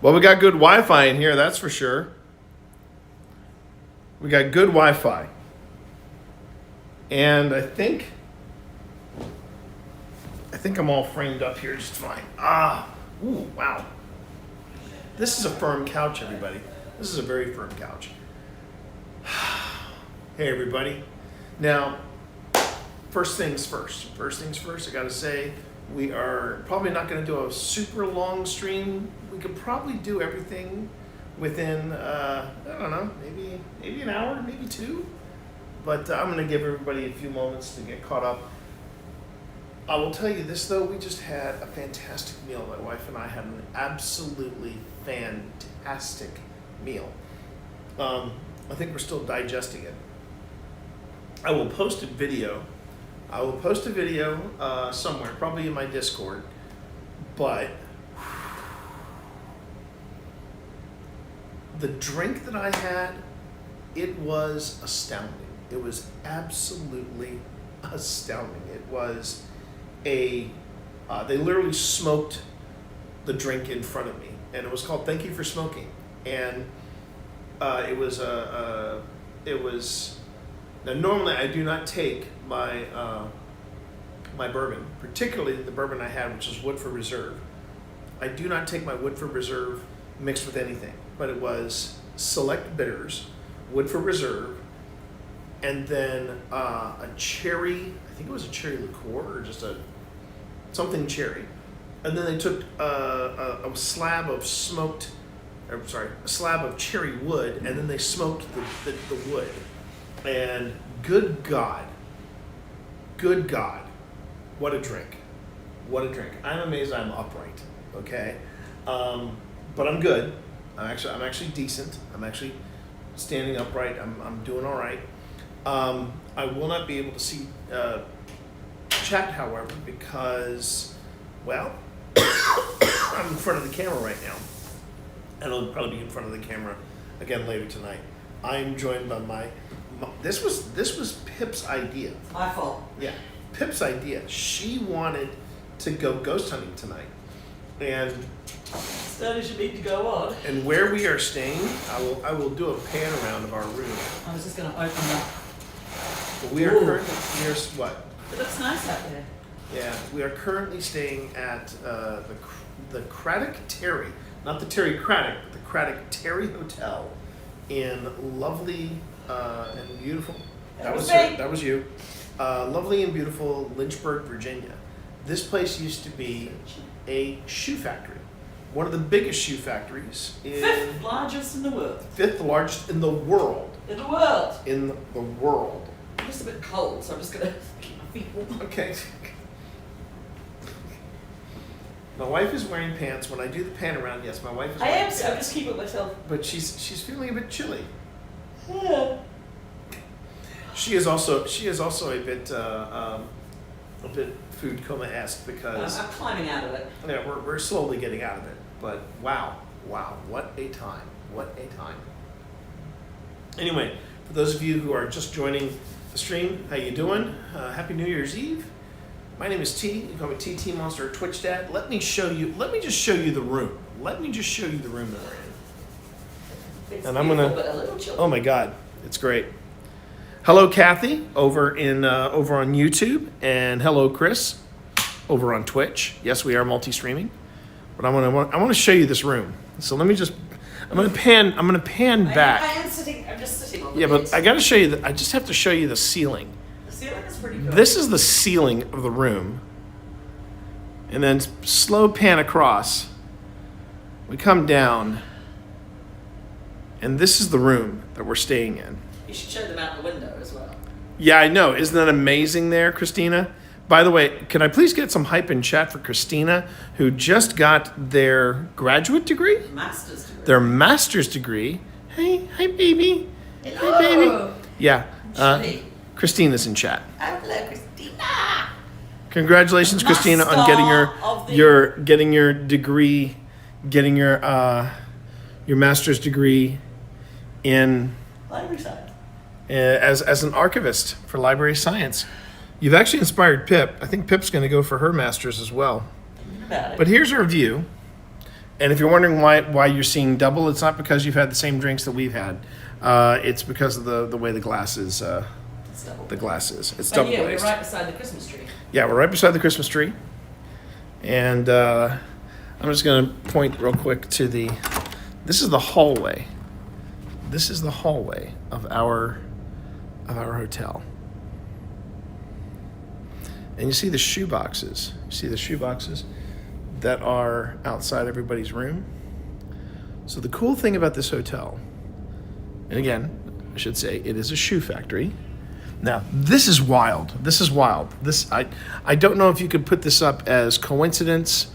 Well, we got good Wi-Fi in here, that's for sure. We got good Wi-Fi. And I think I'm all framed up here just fine. Ooh, wow. This is a firm couch, everybody. This is a very firm couch. Hey, everybody. Now, first things first, I gotta say, we are probably not gonna do a super long stream. We could probably do everything within, I don't know, maybe an hour, maybe two. But I'm gonna give everybody a few moments to get caught up. I will tell you this though, we just had a fantastic meal. My wife and I had an absolutely fantastic meal. I think we're still digesting it. I will post a video somewhere, probably in my Discord, but the drink that I had, it was astounding. It was absolutely astounding. It was they literally smoked the drink in front of me, and it was called Thank You for Smoking. And it was now normally I do not take my my bourbon, particularly the bourbon I had, which is Woodford Reserve. I do not take my Woodford Reserve mixed with anything, but it was Select Bitters, Woodford Reserve, and then a cherry, I think it was a cherry liqueur or just something cherry. And then they took a slab of a slab of cherry wood, and then they smoked the wood. And good God, what a drink. I'm amazed I'm upright, okay? But I'm good. I'm actually decent. I'm actually standing upright. I'm doing all right. I will not be able to see chat, however, because, well, I'm in front of the camera right now, and I'll probably be in front of the camera again later tonight. I'm joined by this was Pip's idea. My fault. Yeah, Pip's idea. She wanted to go ghost hunting tonight, and Studies you need to go on. and where we are staying, I will do a pan around of our room. I was just going to open up. But we are Ooh. currently what? It looks nice out there. Yeah, we are currently staying at the Craddock Terry, not the Terry Craddock, but the Craddock Terry Hotel in lovely and beautiful. That was you. Lovely and beautiful Lynchburg, Virginia. This place used to be a shoe factory. One of the biggest shoe factories Fifth largest in the world. Fifth largest in the world. In the world. In the world. I'm just a bit cold, so I'm just going to keep my feet warm. Okay. My wife is wearing pants. When I do the pan around, yes, my wife is I wearing am, pants. so I'm just keeping myself. But she's feeling a bit chilly. Yeah. She is also a bit food coma-esque because I'm climbing out of it. yeah, we're slowly getting out of it. But wow, what a time. Anyway, for those of you who are just joining the stream, how you doing? Happy New Year's Eve. My name is T. You call me TT Monster or Twitch Dad. Let me just show you the room. That we're in. It's And I'm beautiful, gonna- but a little chilly. Oh my God, it's great. Hello, Kathy, over on YouTube, and hello, Chris, over on Twitch. Yes, we are multi-streaming, but I want to show you this room. So let me just, I'm gonna pan back. I'm just sitting on the Yeah, but bed. I gotta show you. I just have to show you the ceiling. The ceiling is pretty good. This is the ceiling of the room, and then slow pan across. We come down, and this is the room that we're staying in. You should show them out the window as well. Yeah, I know. Isn't that amazing there, Christina? By the way, can I please get some hype in chat for Christina, who just got their graduate degree? Master's degree. Their master's degree. Hey, hi, baby. Hello. Hi, baby. Yeah. Chilly. Christina's in chat. Hello, Christina. Congratulations, Christina, on getting your degree, getting your master's degree in Library science. as an archivist for library science. You've actually inspired Pip. I think Pip's going to go for her master's as well. Thinking about it. But here's our view. And if you're wondering why you're seeing double, it's not because you've had the same drinks that we've had. It's because of the way the glass is. It's double. The glass is. It's But double yeah, glazed. we're right beside the Christmas tree. Yeah, we're right beside the Christmas tree. And I'm just going to point real quick to this is the hallway. This is the hallway of our hotel. And you see the shoe boxes. You see the shoe boxes that are outside everybody's room. So the cool thing about this hotel, and again, I should say it is a shoe factory. Now, this is wild. This is wild. I don't know if you could put this up as coincidence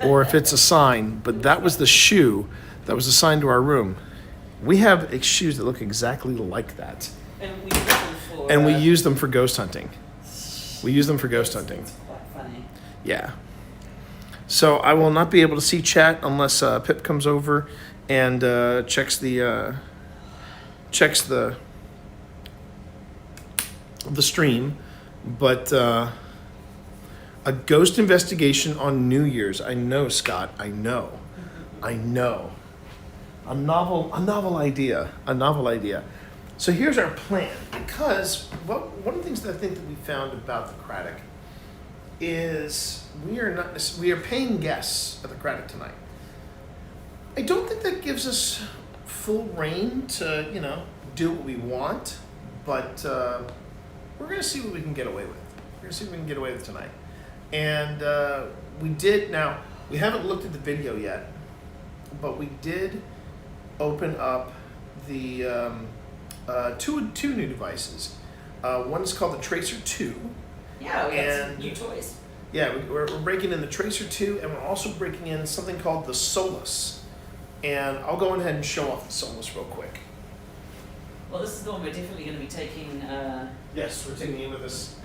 or if it's a sign, but that was the shoe that was assigned to our room. We have shoes that look exactly like that. And we use them for. And we use them for ghost hunting. We use them for ghost hunting. It's quite funny. Yeah. So I will not be able to see chat unless Pip comes over and checks the stream. But a ghost investigation on New Year's. I know, Scott. I know. A novel idea. So here's our plan, because one of the things that I think that we found about the Craddock is we are paying guests at the Craddock tonight. I don't think that gives us full reign to do what we want, but we're gonna see what we can get away with. We're gonna see what we can get away with tonight, and we did. Now we haven't looked at the video yet, but we did open up the two new devices. One is called the Tracer 2. Yeah, we got some And- new toys. Yeah, we're breaking in the Tracer 2, and we're also breaking in something called the Solus. And I'll go ahead and show off the Solus real quick. Well, this is the one we're definitely going to be taking. Yes, we're taking it with us.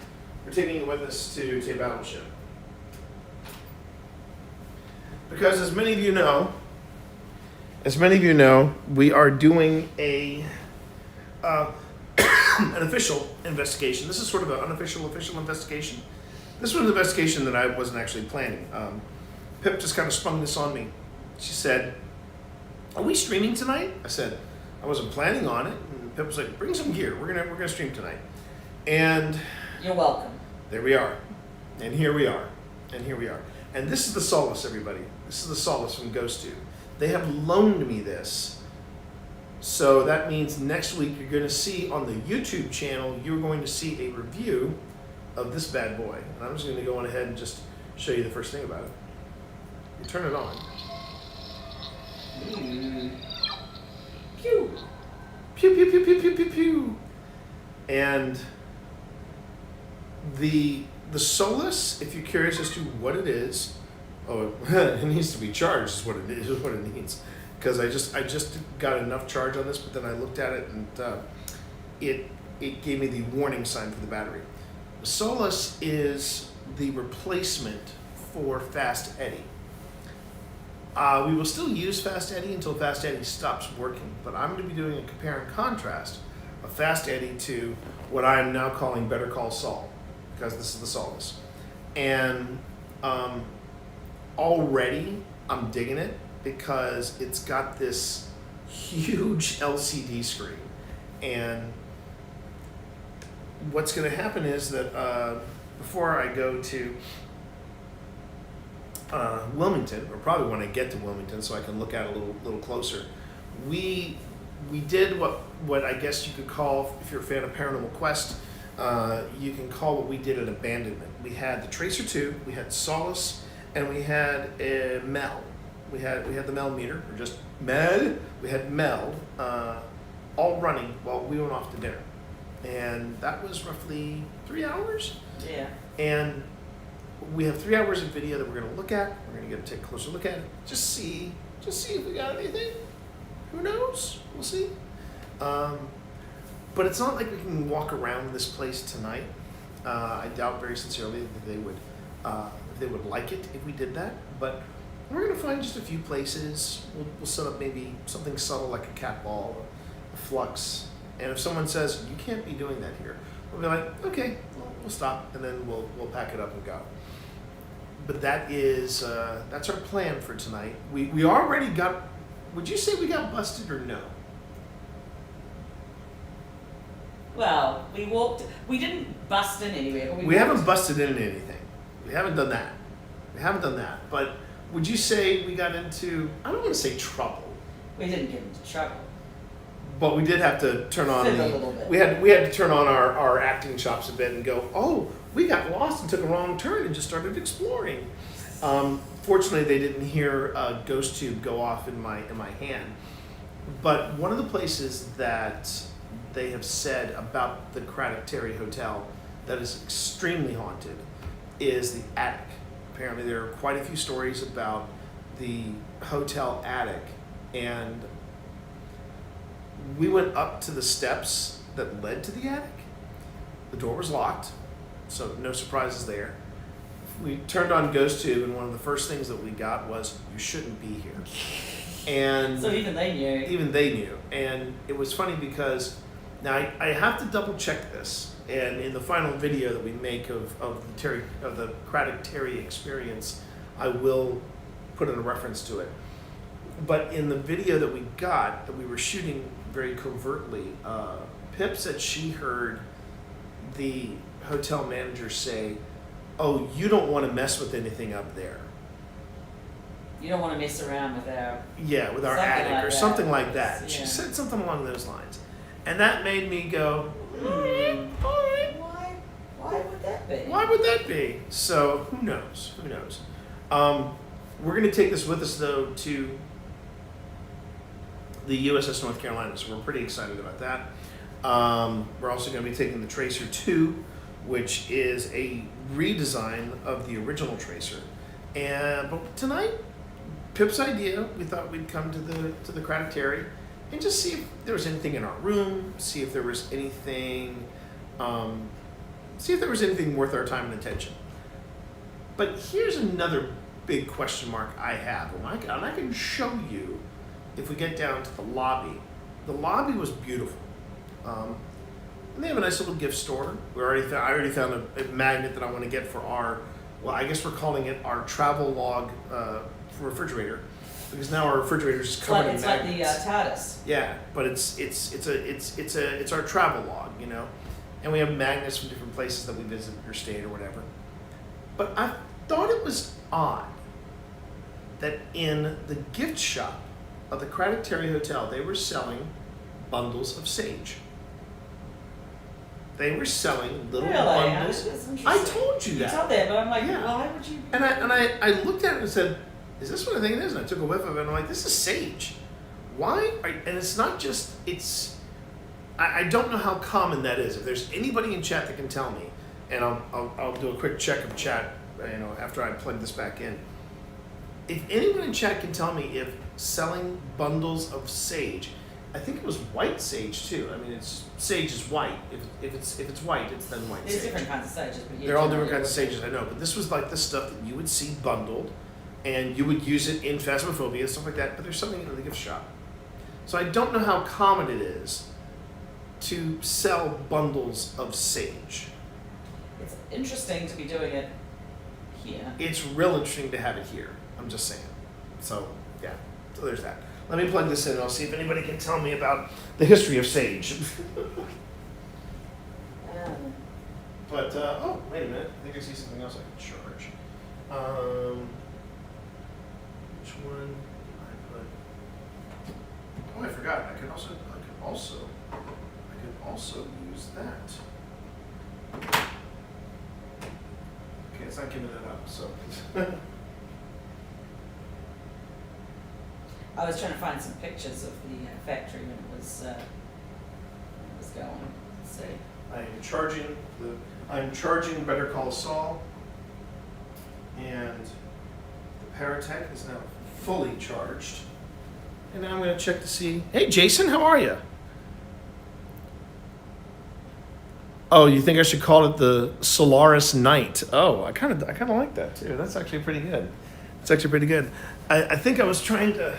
We're taking it with us to a battleship. Because as many of you know, we are doing an official investigation. This is sort of an unofficial investigation. This was an investigation that I wasn't actually planning. Pip just kind of sprung this on me. She said, "Are we streaming tonight?" I said, "I wasn't planning on it." And Pip was like, "Bring some gear. We're gonna stream tonight." And You're welcome. there we are. And here we are. And this is the Solus, everybody. This is the Solus from Ghost 2. They have loaned me this. So that means next week you're going to see on the YouTube channel, you're going to see a review of this bad boy. And I'm just going to go on ahead and just show you the first thing about it. You turn it on. Pew. Pew, pew, pew, pew, pew, pew, pew. And the Solus, if you're curious as to what it is, it needs to be charged is what it needs. Because I just got enough charge on this, but then I looked at it and it gave me the warning sign for the battery. The Solus is the replacement for Fast Eddie. We will still use Fast Eddie until Fast Eddie stops working, but I'm going to be doing a compare and contrast of Fast Eddie to what I am now calling Better Call Saul, because this is the Solus. And already I'm digging it because it's got this huge LCD screen. And what's going to happen is that before I go to Wilmington, or probably when I get to Wilmington so I can look at it a little closer, we did what I guess you could call, if you're a fan of Paranormal Quest, you can call what we did an abandonment. We had the Tracer 2, we had Solus, and we had a Mel. We had the Mel meter, or just Mel. We had Mel all running while we went off to dinner. And that was roughly 3 hours. Yeah. And we have 3 hours of video that we're going to look at. We're going to take a closer look at it. Just see if we got anything. Who knows? We'll see. But it's not like we can walk around this place tonight. I doubt very sincerely that they would like it if we did that. But we're going to find just a few places. We'll set up maybe something subtle like a cat ball, a flux. And if someone says, "You can't be doing that here," we'll be like, "Okay, we'll stop," and then we'll pack it up and go. but that's our plan for tonight. We already got. Would you say we got busted or no? Well, we didn't bust in anywhere. But We haven't busted in anything. We haven't done that. But would you say we got into, I don't want to say trouble, We didn't get into trouble. but we did have to turn on Fiddle a little bit. we had to turn on our acting chops a bit and go, oh, we got lost and took a wrong turn and just started exploring. Fortunately, they didn't hear a ghost tube go off in my hand. But one of the places that they have said about the Craddock Terry Hotel that is extremely haunted is the attic. Apparently, there are quite a few stories about the hotel attic, and we went up to the steps that led to the attic. The door was locked, so no surprises there. We turned on Ghost Tube, and one of the first things that we got was, "You shouldn't be here." And So even they knew. even they knew. And it was funny because now I have to double check this. And in the final video that we make of the Craddock Terry experience, I will put in a reference to it. But in the video that we got, that we were shooting very covertly, Pip said she heard the hotel manager say, "Oh, you don't want to mess with anything up there." You don't want to mess around with our. Yeah, with our Something attic like or that. something like that. She Yeah. said something along those lines. And that made me go, all right. Why would that be? Why would that be? So who knows? We're going to take this with us, though, to the USS North Carolina, so we're pretty excited about that. We're also going to be taking the Tracer 2, which is a redesign of the original Tracer. But tonight, Pip's idea, we thought we'd come to the Craddock Terry and just see if there was anything in our room, see if there was anything worth our time and attention. But here's another big question mark I have, and I can show you if we get down to the lobby. The lobby was beautiful. And they have a nice little gift store. I already found a magnet that I want to get for I guess we're calling it our travel log refrigerator, because now our refrigerator is covered in magnets. It's like the TARDIS. Yeah, but it's our travel log, and we have magnets from different places that we visit or stayed or whatever. But I thought it was odd that in the gift shop of the Craddock Terry Hotel, they were selling bundles of sage. They were selling little bundles. That's interesting. I told you that. You told that, but I'm like, Yeah. why would you? And I looked at it and said, "Is this what I think it is?" And I took a whiff of it and I'm like, "This is sage. Why?" And it's not just, I don't know how common that is. If there's anybody in chat that can tell me, and I'll do a quick check of chat, after I plug this back in. If anyone in chat can tell me if selling bundles of sage, I think it was white sage too. I mean, sage is white. If it's white, it's then white There's sage. different kinds of sages, but yeah, They're all different generally kinds of sages, I know, but this was like the stuff that you would see bundled, and you would use it in Phasmophobia and stuff like that, but there's something in the gift shop. So I don't know how common it is to sell bundles of sage. It's interesting to be doing it here. It's real interesting to have it here, I'm just saying. So, yeah, so there's that. Let me plug this in and I'll see if anybody can tell me about the history of sage. But, oh, wait a minute. I think I see something else I can charge. Which one did I put? Oh, I forgot. I could also use that. Okay, it's not giving it up, so. I was trying to find some pictures of the factory when it was going. Let's see. I'm charging Better Call Saul, and the Paratech is now fully charged. And now I'm going to check to see. Hey, Jason, how are you? Oh, you think I should call it the Solaris Night? Oh, I kind of like that too. That's actually pretty good. I think I was trying to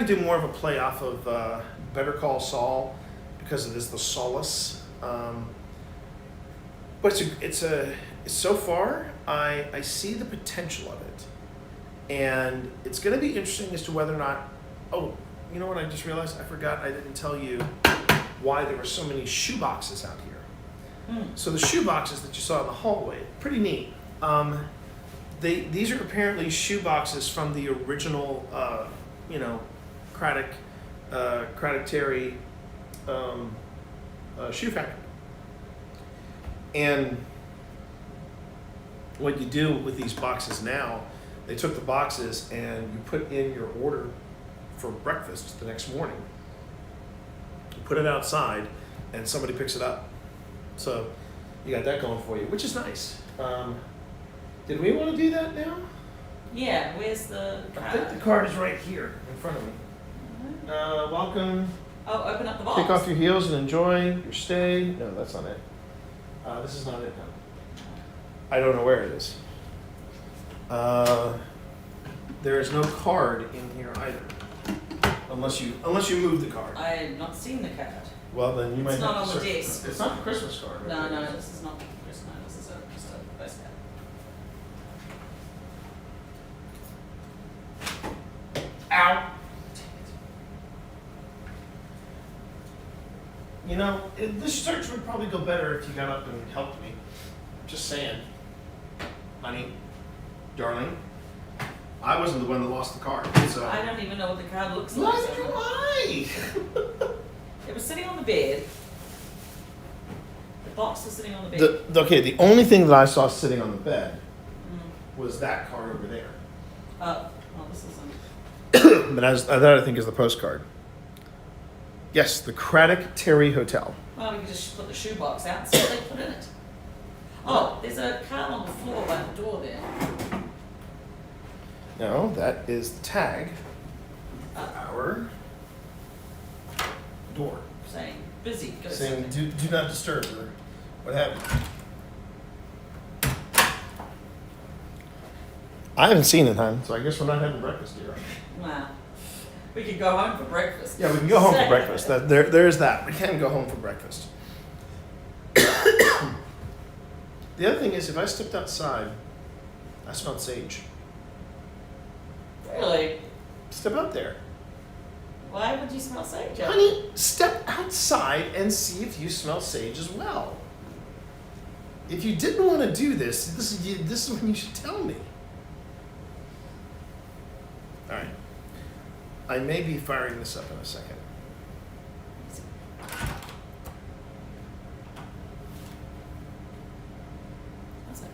do more of a play off of Better Call Saul, because it is the Solace. But it's so far, I see the potential of it. And it's going to be interesting as to whether or not, oh, you know what I just realized? I forgot I didn't tell you why there were so many shoe boxes out here. So the shoe boxes that you saw in the hallway, pretty neat. These are apparently shoe boxes from the original, Craddock Terry shoe factory. And what you do with these boxes now, they took the boxes and you put in your order for breakfast the next morning. You put it outside and somebody picks it up. So you got that going for you, which is nice. Did we want to do that now? Yeah, where's the I card? think the card is right here in front of me. Welcome. Oh, open up the box. Kick off your heels and enjoy your stay. No, that's not it. This is not it, no. I don't know where it is. There is no card in here either, unless you move the card. I have not seen the card. Well, then you might It's have not to on the search. desk. It's not the Christmas card. Right? No, this is not Christmas. No, this is just a postcard. Ow. You know, this search would probably go better if you got up and helped me. Just saying. Honey, darling, I wasn't the one that lost the card, so. I don't even know what the card looks like. Neither do I. It was sitting on the bed. The box was sitting on the bed. The only thing that I saw sitting on the bed was that card over there. Well, this isn't. But that I think is the postcard. Yes, the Craddock Terry Hotel. Well, we could just put the shoebox out and see what they put in it. Oh, there's a card on the floor by the door there. No, that is the tag for our door. Saying busy. Go Saying something. do not disturb or what have you. I haven't seen it, hon, so I guess we're not having breakfast here. Wow. We could go home for breakfast. Yeah, we can go home for breakfast. There's that. We can go home for breakfast. The other thing is, if I stepped outside, I smelled sage. Really? Step out there. Why would you smell sage? Honey, step outside and see if you smell sage as well. If you didn't want to do this, this is when you should tell me. All right. I may be firing this up in a second. I was like,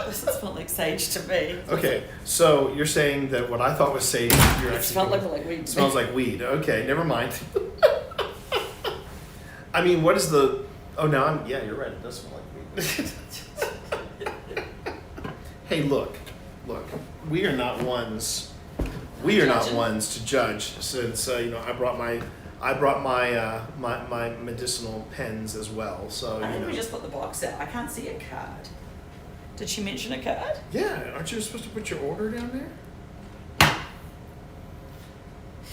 this smelled like sage to me. Okay, so you're saying that what I thought was sage, you're It actually smelled like weed. smells like weed. Okay, never mind. I mean, what is the? Oh, no, yeah, you're right. It does smell like weed. Hey, look. We are not ones. We are not ones to judge, since I brought my my medicinal pens as well. So I think we just put the box out. I can't see a card. Did she mention a card? Yeah, aren't you supposed to put your order down there?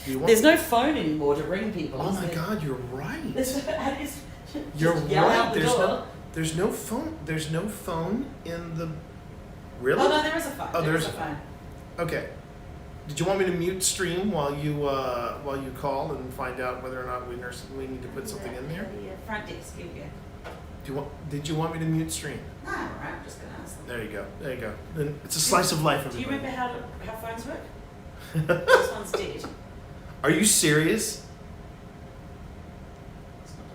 Do you want? There's no phone anymore to ring people. Oh is my there? God, you're right. You're You're out right. the door. There's no phone. There's no phone in the. Really? Oh no, there is a phone. Oh, there there's is a a phone. Okay. Did you want me to mute stream while you call and find out whether or not we need to put something in there? The front desk. Here we go. Did you want me to mute stream? No, all right. I'm just gonna ask them. There you go. Then it's a slice of life, Do you everybody. remember how phones work? This one's dead. Are you serious? It's not on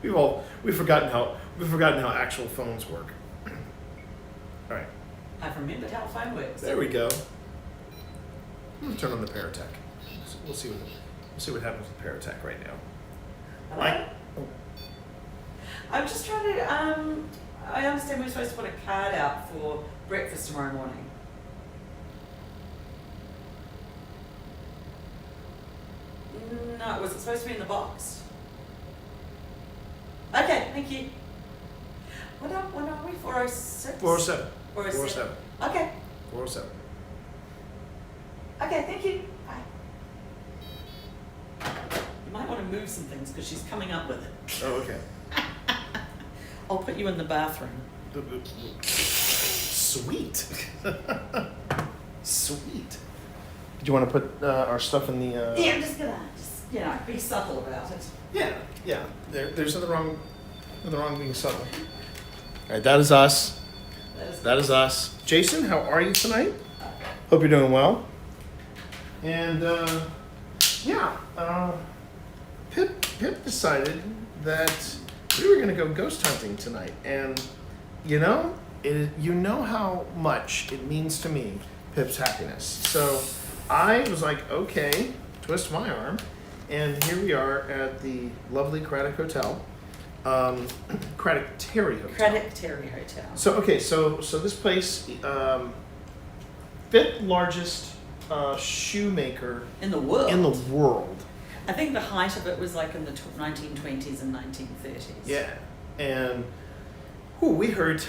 either. We've forgotten how actual phones work. All right, I've remembered how a phone works. there we go. I'm gonna turn on the Paratech. We'll see what happens with Paratech right now. Hello? Oh. I'm just trying to. I understand we're supposed to put a card out for breakfast tomorrow morning. No, was it supposed to be in the box? Okay, thank you. What are we? 406? 407. 407. 407. Okay. 407. Okay, thank you. Bye. You might want to move some things because she's coming up with it. Oh, okay. I'll put you in the bathroom. Sweet. Sweet. Do you want to put our stuff in the? Yeah, I'm just gonna be subtle about it. Yeah. There's nothing wrong being subtle. All right, that is us. That is us. Jason, how are you tonight? Hope you're doing well. And Pip decided that we were gonna go ghost hunting tonight, and you know how much it means to me, Pip's happiness. So I was like, okay, twist my arm, and here we are at the lovely Craddock Hotel, Craddock Terry Hotel. Craddock Terry Hotel. So okay, so this place, fifth largest shoemaker In the world. I think the height of it was like in the 1920s and 1930s. Yeah, and we heard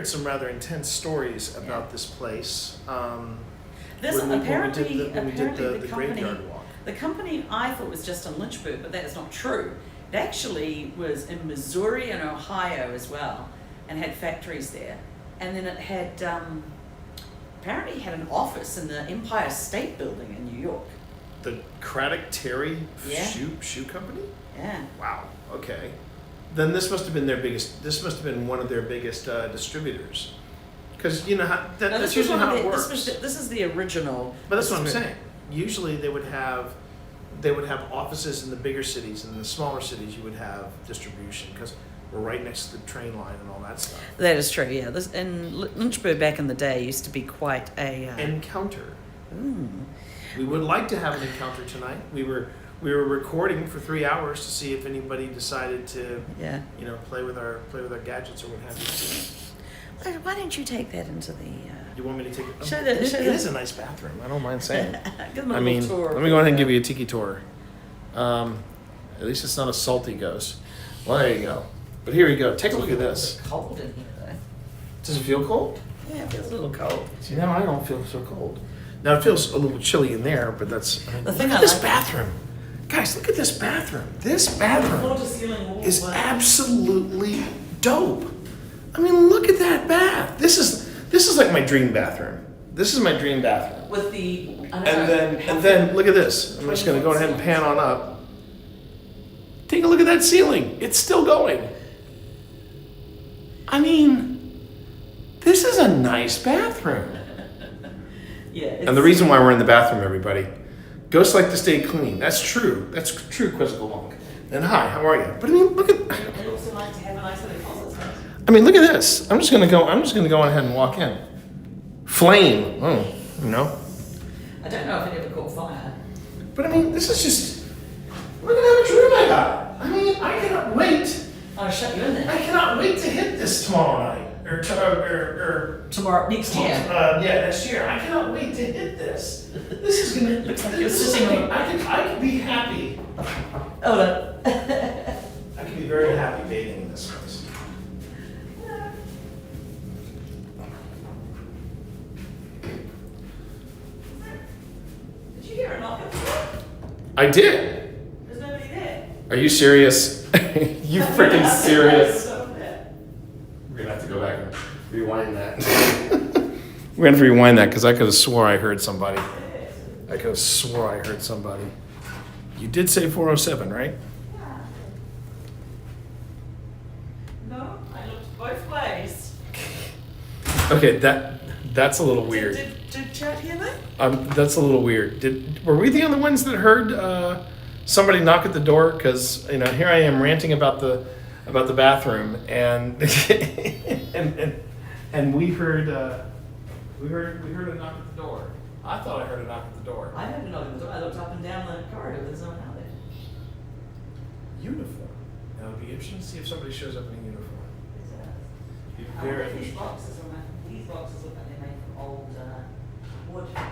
some rather intense stories about this place. Apparently the company, graveyard walk. the company I thought was just in Lynchburg, but that is not true. It actually was in Missouri and Ohio as well, and had factories there. And then it had apparently had an office in the Empire State Building in New York. The Craddock Terry Yeah. shoe company? Yeah. Wow. Okay. Then this must have been one of their biggest distributors, because you know how that's usually how it works. This is the original. But that's what I'm saying. Usually they would have offices in the bigger cities, and in the smaller cities you would have distribution because we're right next to the train line and all that stuff. That is true. Yeah. This in Lynchburg back in the day used to be quite a Encounter. Ooh. We would like to have an encounter tonight. We were recording for 3 hours to see if anybody decided to, play with our gadgets or what have you. Why don't you take that into the? You want me to take it? It is a nice bathroom. I don't mind saying. Give them a little tour. Let me go ahead and give you a tiki tour. At least it's not a salty ghost. Well, there you go. But here you go. Take a look at this. It's cold in here, though. Does it feel cold? Yeah, it feels a little cold. See, now I don't feel so cold. Now it feels a little chilly in there, but that's. Look at this bathroom. Guys, look at this bathroom. This bathroom is absolutely dope. I mean, look at that bath. This is like my dream bathroom. This is my dream bathroom. With the and then look at this. I'm just gonna go ahead and pan on up. Take a look at that ceiling. It's still going. I mean, this is a nice bathroom. Yeah. And the reason why we're in the bathroom, everybody, ghosts like to stay clean. That's true. That's true, Quizzical Monk. And hi, how are you? But I mean, look at. I also like to have a nice little closet space. I mean, look at this. I'm just gonna go ahead and walk in. Flame. Oh, you know. I don't know if it ever caught fire. But I mean, this is just. Look at how much room I got. I mean, I cannot wait. I'll shut you in there. I cannot wait to hit this tomorrow night or Tomorrow, next year. Next year. I cannot wait to hit this. This is gonna. Looks like you're sitting on. I could be happy. Oh, no. I could be very happy bathing in this place. Did you hear a knock at the door? I did. There's nobody there. Are you serious? You freaking serious? We're gonna have to go back and rewind that. We're gonna have to rewind that because I could have swore I heard somebody. You did say 407, right? Yeah. No, I looked both ways. Okay, that's a little weird. Did Chad hear that? That's a little weird. Were we the only ones that heard somebody knock at the door? Because here I am ranting about the bathroom, and and we heard a knock at the door. I thought I heard a knock at the door. I heard a knock at the door. I looked up and down the corridor. There's no one out there. Uniform. Now it'd be interesting to see if somebody shows up in a uniform. Be I wonder very if these interesting. boxes look like they're made from old wood from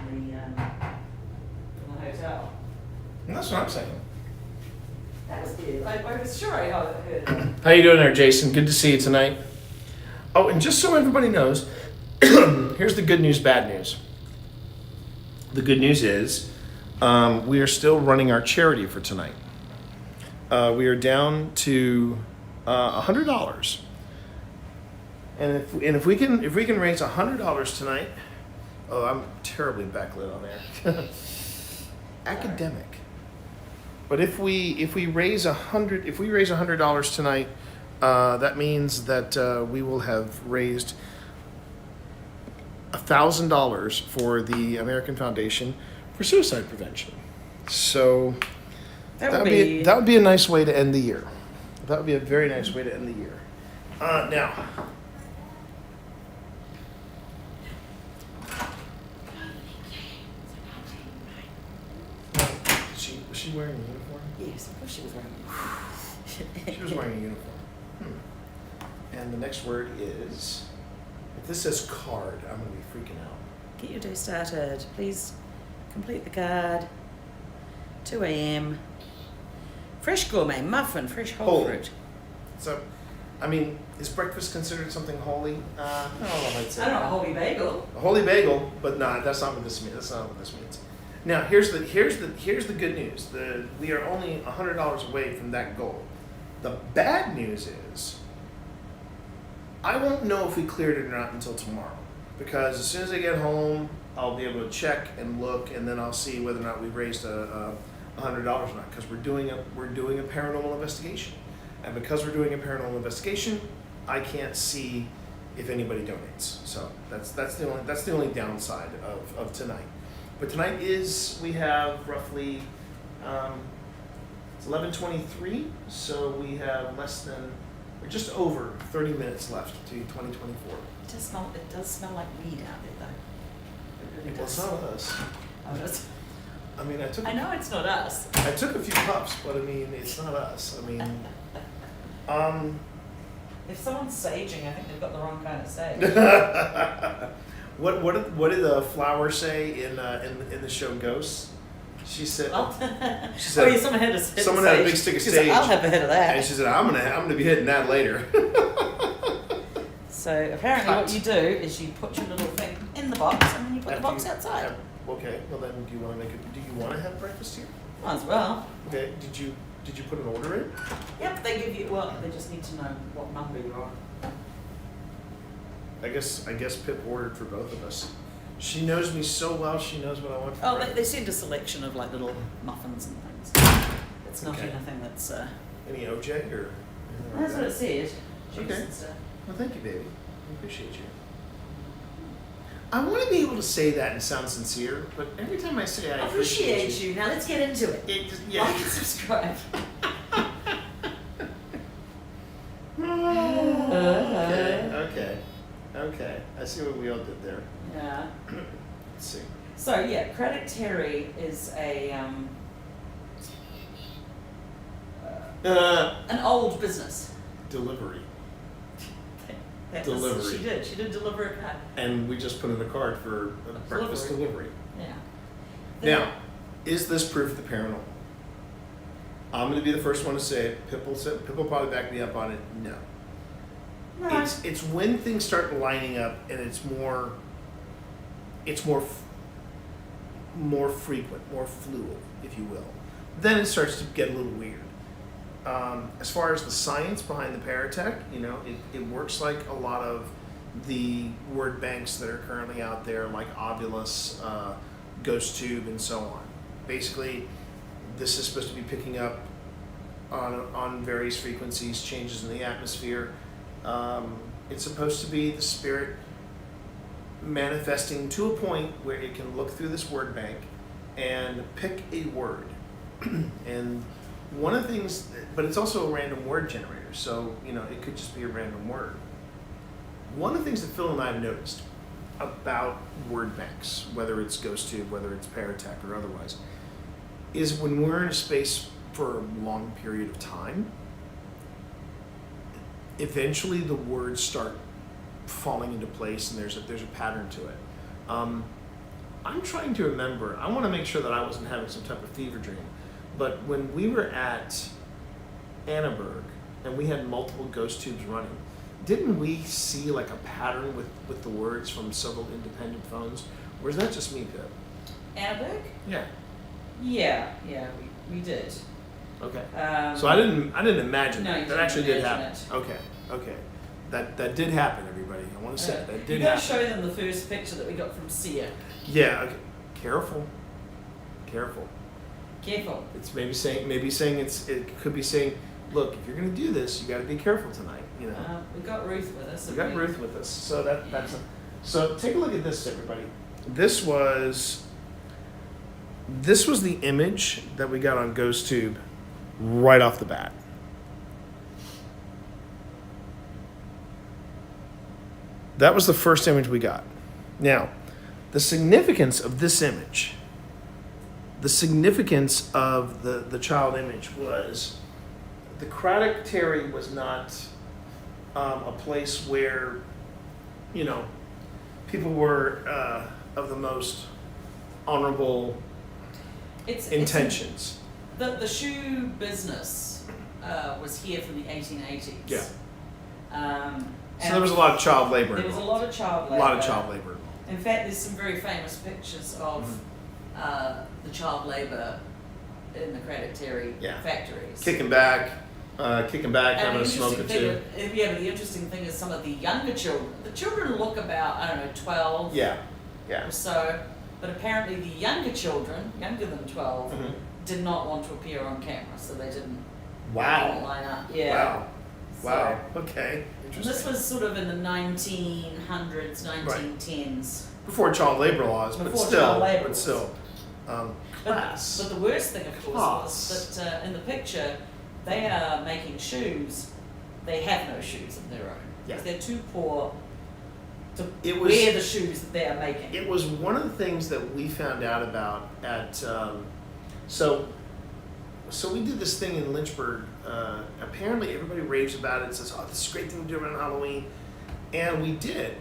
the hotel. And that's what I'm saying. That was weird. I was sure I heard that. How you doing there, Jason? Good to see you tonight. Oh, and just so everybody knows, here's the good news, bad news. The good news is we are still running our charity for tonight. We are down to $100. And if we can raise $100 tonight, oh, I'm terribly backlit on there. Academic. But if we raise $100 tonight, that means that we will have raised $1,000 for the American Foundation for Suicide Prevention. So that would be a nice way to end the year. That would be a very nice way to end the year. Now. Was she wearing a uniform? Yes, of course she was wearing a uniform. She was wearing a uniform. And the next word is, if this says card, I'm going to be freaking out. Get your day started. Please complete the card. 2 a.m. Fresh gourmet muffin, fresh whole fruit. So, I mean, is breakfast considered something holy? I don't know if I'd say I don't know, a holy bagel. A holy bagel, but nah, that's not what this means. That's not what this means. Now, here's the good news. We are only $100 away from that goal. The bad news is, I won't know if we cleared it or not until tomorrow, because as soon as I get home, I'll be able to check and look, and then I'll see whether or not we've raised $100 or not, because we're doing a paranormal investigation, and because we're doing a paranormal investigation, I can't see if anybody donates. So that's the only downside of tonight. But tonight we have roughly, it's 11:23, so we have we're just over 30 minutes left to 2024. It does smell like weed out there, though. It really Well, does. it's not us. Oh, it is. I mean, I know it's not us. I took a few puffs, but I mean, it's not us. I mean, If someone's saging, I think they've got the wrong kind of sage. What did the flower say in the show Ghosts? She said, Oh, said, yeah, someone had a someone had a big stick of She said, sage. I'll have a hit of that. And she said, I'm gonna be hitting that later. So apparently what you do is you put your little thing in the box and then you put the box outside. Okay. Well then, do you want to have breakfast here? Might as well. Okay. Did you put an order in? Yep, they give you, well, they just need to know what number you are. I guess Pip ordered for both of us. She knows me so well. She knows what I want for Oh, breakfast. they send a selection of like little muffins and things. It's not Okay. anything that's. Any OJ or? anything like That's that? what it said. Juice Okay. and stuff. Well, thank you, baby. I appreciate you. I want to be able to say that and sound sincere, but every time I say I Appreciate you. Now let's get into it. it just, yeah. Like and subscribe. Okay. I see what we all did there. Yeah. Let's see. So yeah, Craddock Terry is an old business. Delivery. She did deliver a card. And we just put in a card for a breakfast delivery. Yeah. Now, is this proof of the paranormal? I'm going to be the first one to say it. Pip will probably back me up on it. No. No. It's when things start lining up and it's more frequent, more fluid, if you will. Then it starts to get a little weird. As far as the science behind the paratech, it works like a lot of the word banks that are currently out there, like Ovulus, GhostTube, and so on. Basically, this is supposed to be picking up on various frequencies, changes in the atmosphere. It's supposed to be the spirit manifesting to a point where it can look through this word bank and pick a word. And one of the things, but it's also a random word generator, so it could just be a random word. One of the things that Phil and I have noticed about word banks, whether it's GhostTube, whether it's Paratech or otherwise, is when we're in a space for a long period of time, eventually the words start falling into place and there's a pattern to it. I'm trying to remember, I want to make sure that I wasn't having some type of fever dream, but when we were at Annaberg and we had multiple ghost tubes running, didn't we see like a pattern with the words from several independent phones? Or is that just me, Pip? Annaberg? Yeah. Yeah, we did. Okay. So I didn't imagine No, you that. That didn't actually did imagine happen. Okay. That did happen, everybody. I want to say that did you got to happen. show them the first picture that we got from Sia. Yeah. Okay. Careful. Careful. It's maybe saying it could be saying, look, if you're going to do this, you got to be careful tonight. You know. We got Ruth with us. We got Ruth with us. So so take a look at this, everybody. This was the image that we got on GhostTube right off the bat. That was the first image we got. Now, the significance of this image, the significance of the child image was the Craddock Terry was not a place where, you know, people were of the most honorable intentions. The shoe business was here from the 1880s. Yeah. So And there was a lot of child labor. There was a involved. lot of child A labor. lot of child labor. involved. In fact, there's some very famous pictures of the child labor in the Craddock Terry Yeah. factories. Kicking back, And having a the smoke or interesting two. thing, but the interesting thing is some of the younger children. The children look about 12 Yeah. or so, but apparently the younger children, younger than 12, Mhm. did not want to appear on camera, so they didn't Wow. line up. Yeah. Wow. So- Wow. Okay. And Interesting. this was sort of in the 1900s, 1910s. Before child labor laws, but Before still, child labor but laws. still, But class. the worst thing, of course, Class. was that in the picture, they are making shoes. They have no shoes of their own. Yeah. Because they're too poor to It was- wear the shoes that they are making. It was one of the things that we found out about at so we did this thing in Lynchburg. Apparently, everybody raves about it. Says, "Oh, this is a great thing to do around Halloween," and we did.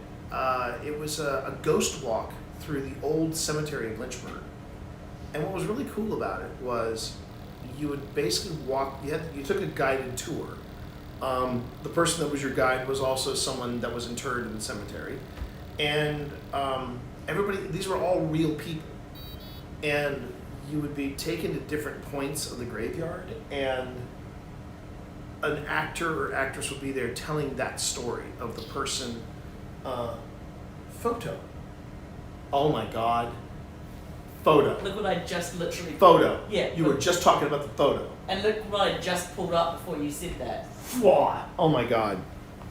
It was a ghost walk through the old cemetery of Lynchburg, and what was really cool about it was you would basically walk. You took a guided tour. The person that was your guide was also someone that was interred in the cemetery, and everybody. These were all real people, and you would be taken to different points of the graveyard, and an actor or actress would be there telling that story of the person. Photo. Oh my God. Photo. Look what I just literally. Photo. Yeah. You were just talking about the photo. And look what I just pulled up before you said that. Oh my God.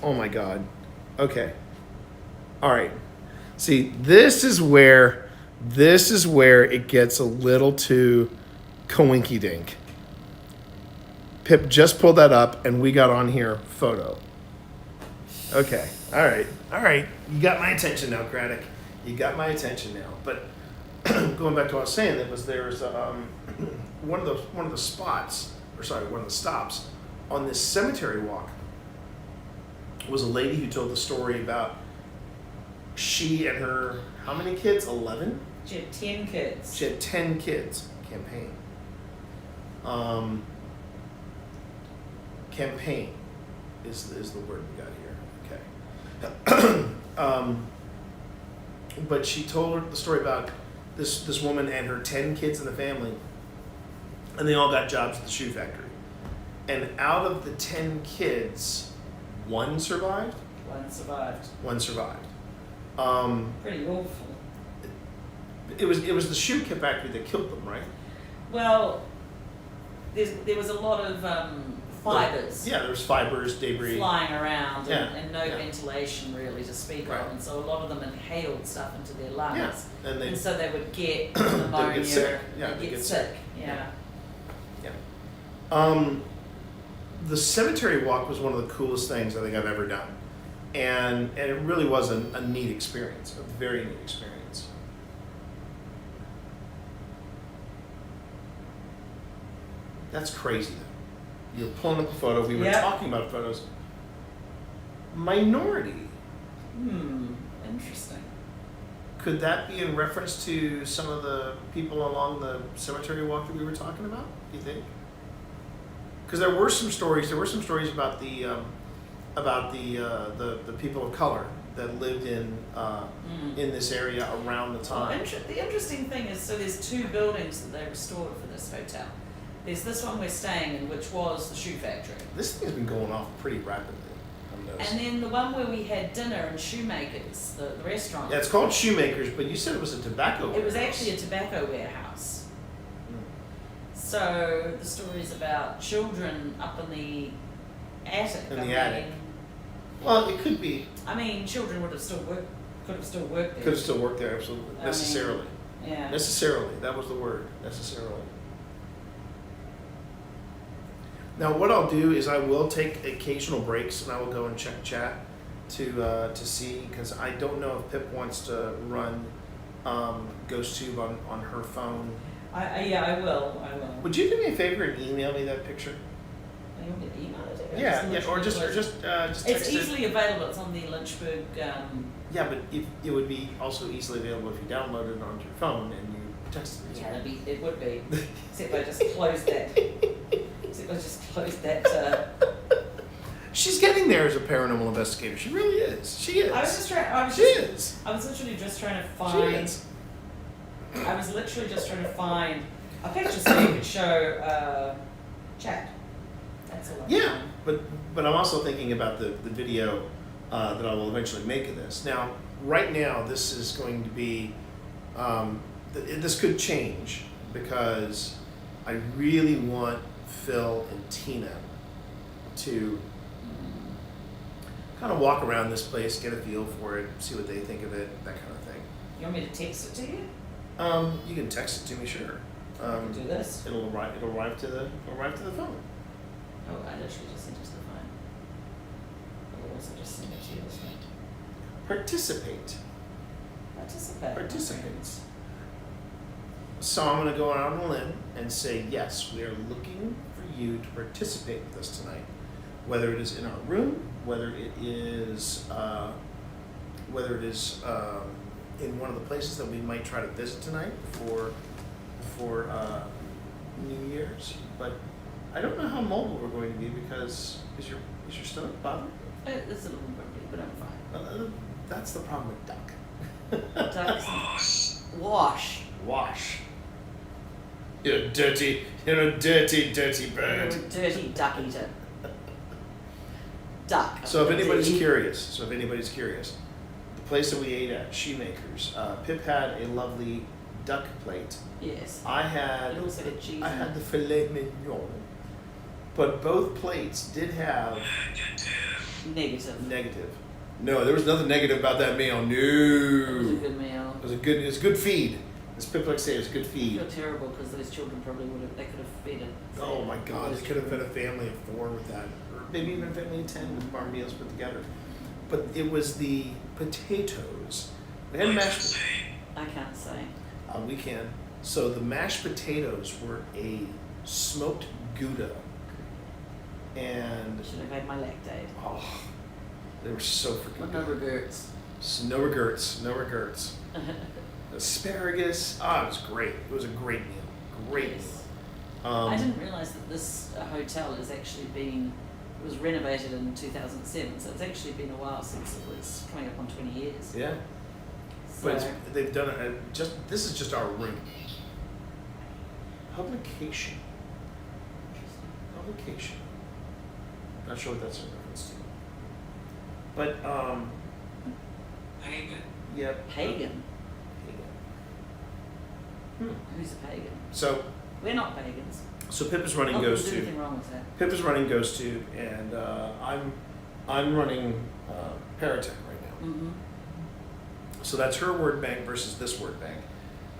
Oh my God. Okay. All right. See, this is where it gets a little too coinky dink. Pip just pulled that up and we got on here photo. Okay. All right. You got my attention now, Craddock. You got my attention now. But going back to what I was saying, there's one of the stops on this cemetery walk was a lady who told the story about she and her, how many kids? 11? She had 10 kids. She had 10 kids. Campaign is the word we got here. Okay. But she told the story about this woman and her 10 kids in the family, and they all got jobs at the shoe factory. And out of the 10 kids, one survived. One survived. Pretty awful. It was the shoe factory that killed them, right? Well, there was a lot of fibers. Yeah, there was fibers, debris. Flying around Yeah, and no yeah. ventilation really to speak Right. of, and so a lot of them inhaled stuff into their lungs. Yeah, and so they would get pneumonia. sick. Yeah, they'd get sick. Yeah. The cemetery walk was one of the coolest things I think I've ever done, and it really was a neat experience, a very neat experience. That's crazy though. You're pulling up a photo. We were Yeah. talking about photos. Minority. Interesting. Could that be in reference to some of the people along the cemetery walk that we were talking about? Do you think? Because there were some stories. There were some stories about the people of color that lived in this area around the Well, time. the interesting thing is, so there's two buildings that they restored for this hotel. There's this one we're staying in, which was the shoe factory. This thing's been going off pretty rapidly. I'm noticing. And then the one where we had dinner in Shoemakers, the restaurant. Yeah, it's called Shoemakers, but you said it was a tobacco warehouse. It was actually a tobacco warehouse. So the story's about children up in the attic. In the attic. Well, it could be. I mean, children could have still worked there. Could have still worked there, absolutely. Necessarily. Yeah. Necessarily. That was the word. Necessarily. Now, what I'll do is I will take occasional breaks and I will go and check chat to see, because I don't know if Pip wants to run GhostTube on her phone. I will. Would you do me a favor and email me that picture? You want me to email it? Yeah, or just text It's it. easily available. It's on the Lynchburg. Yeah, but it would be also easily available if you download it onto your phone and you text it. Yeah, it would be. Except I just closed that. She's getting there as a paranormal investigator. She really is. She is. I was literally just trying to find. I was literally just trying to find a picture so you could show chat. That's all. Yeah, but I'm also thinking about the video that I will eventually make of this. Now, right now, this is going to be. This could change because I really want Phil and Tina to kind of walk around this place, get a feel for it, see what they think of it, that kind of thing. You want me to text it to you? You can text it to me, sure. I can do this. It'll arrive to the phone. Oh, I literally just sent it to the phone. I'll also just send it to you this way. Participate. Participate. So I'm going to go out on a limb and say, yes, we are looking for you to participate with us tonight. Whether it is in our room, whether it is in one of the places that we might try to visit tonight before New Year's. But I don't know how mobile we're going to be because is your stomach bothering? It's a little bumpy, but I'm fine. That's the problem with duck. Wash. You're a dirty bird. You're a dirty duck eater. Duck. So if anybody's curious, the place that we ate at, Shoemakers, Pip had a lovely duck plate. Yes. I had It also had cheese. I had the filet mignon. But both plates did have Negative. No, there was nothing negative about that meal. No. It was a good meal. It was a good feed. As Pip likes to say, it was a good I feed. feel terrible because those children probably they could have fed it. Oh my God, they could have fed a family of 4 with that, or maybe even a family of 10 with barn meals put together. But it was the potatoes. We had mashed. I can't say. We can. So the mashed potatoes were a smoked Gouda, and Should have had my lactate. oh, they were so freaking No good. regrets. So no regrets. Asparagus. It was great. It was a great meal. Great Yes. meal. I didn't realise that this hotel has actually been, it was renovated in 2007, so it's actually been a while since it was coming up on 20 years. Yeah. So, But they've done it. This is just our room. Publication. Not sure what that's in reference to. But Pagan. Yep. pagan. Hmm. Who's a pagan? So We're not pagans. Pip is running Not that there's GhostTube. anything wrong with that. Pip is running GhostTube, and I'm running Paratech right now. Mm-hmm. So that's her word bank versus this word bank.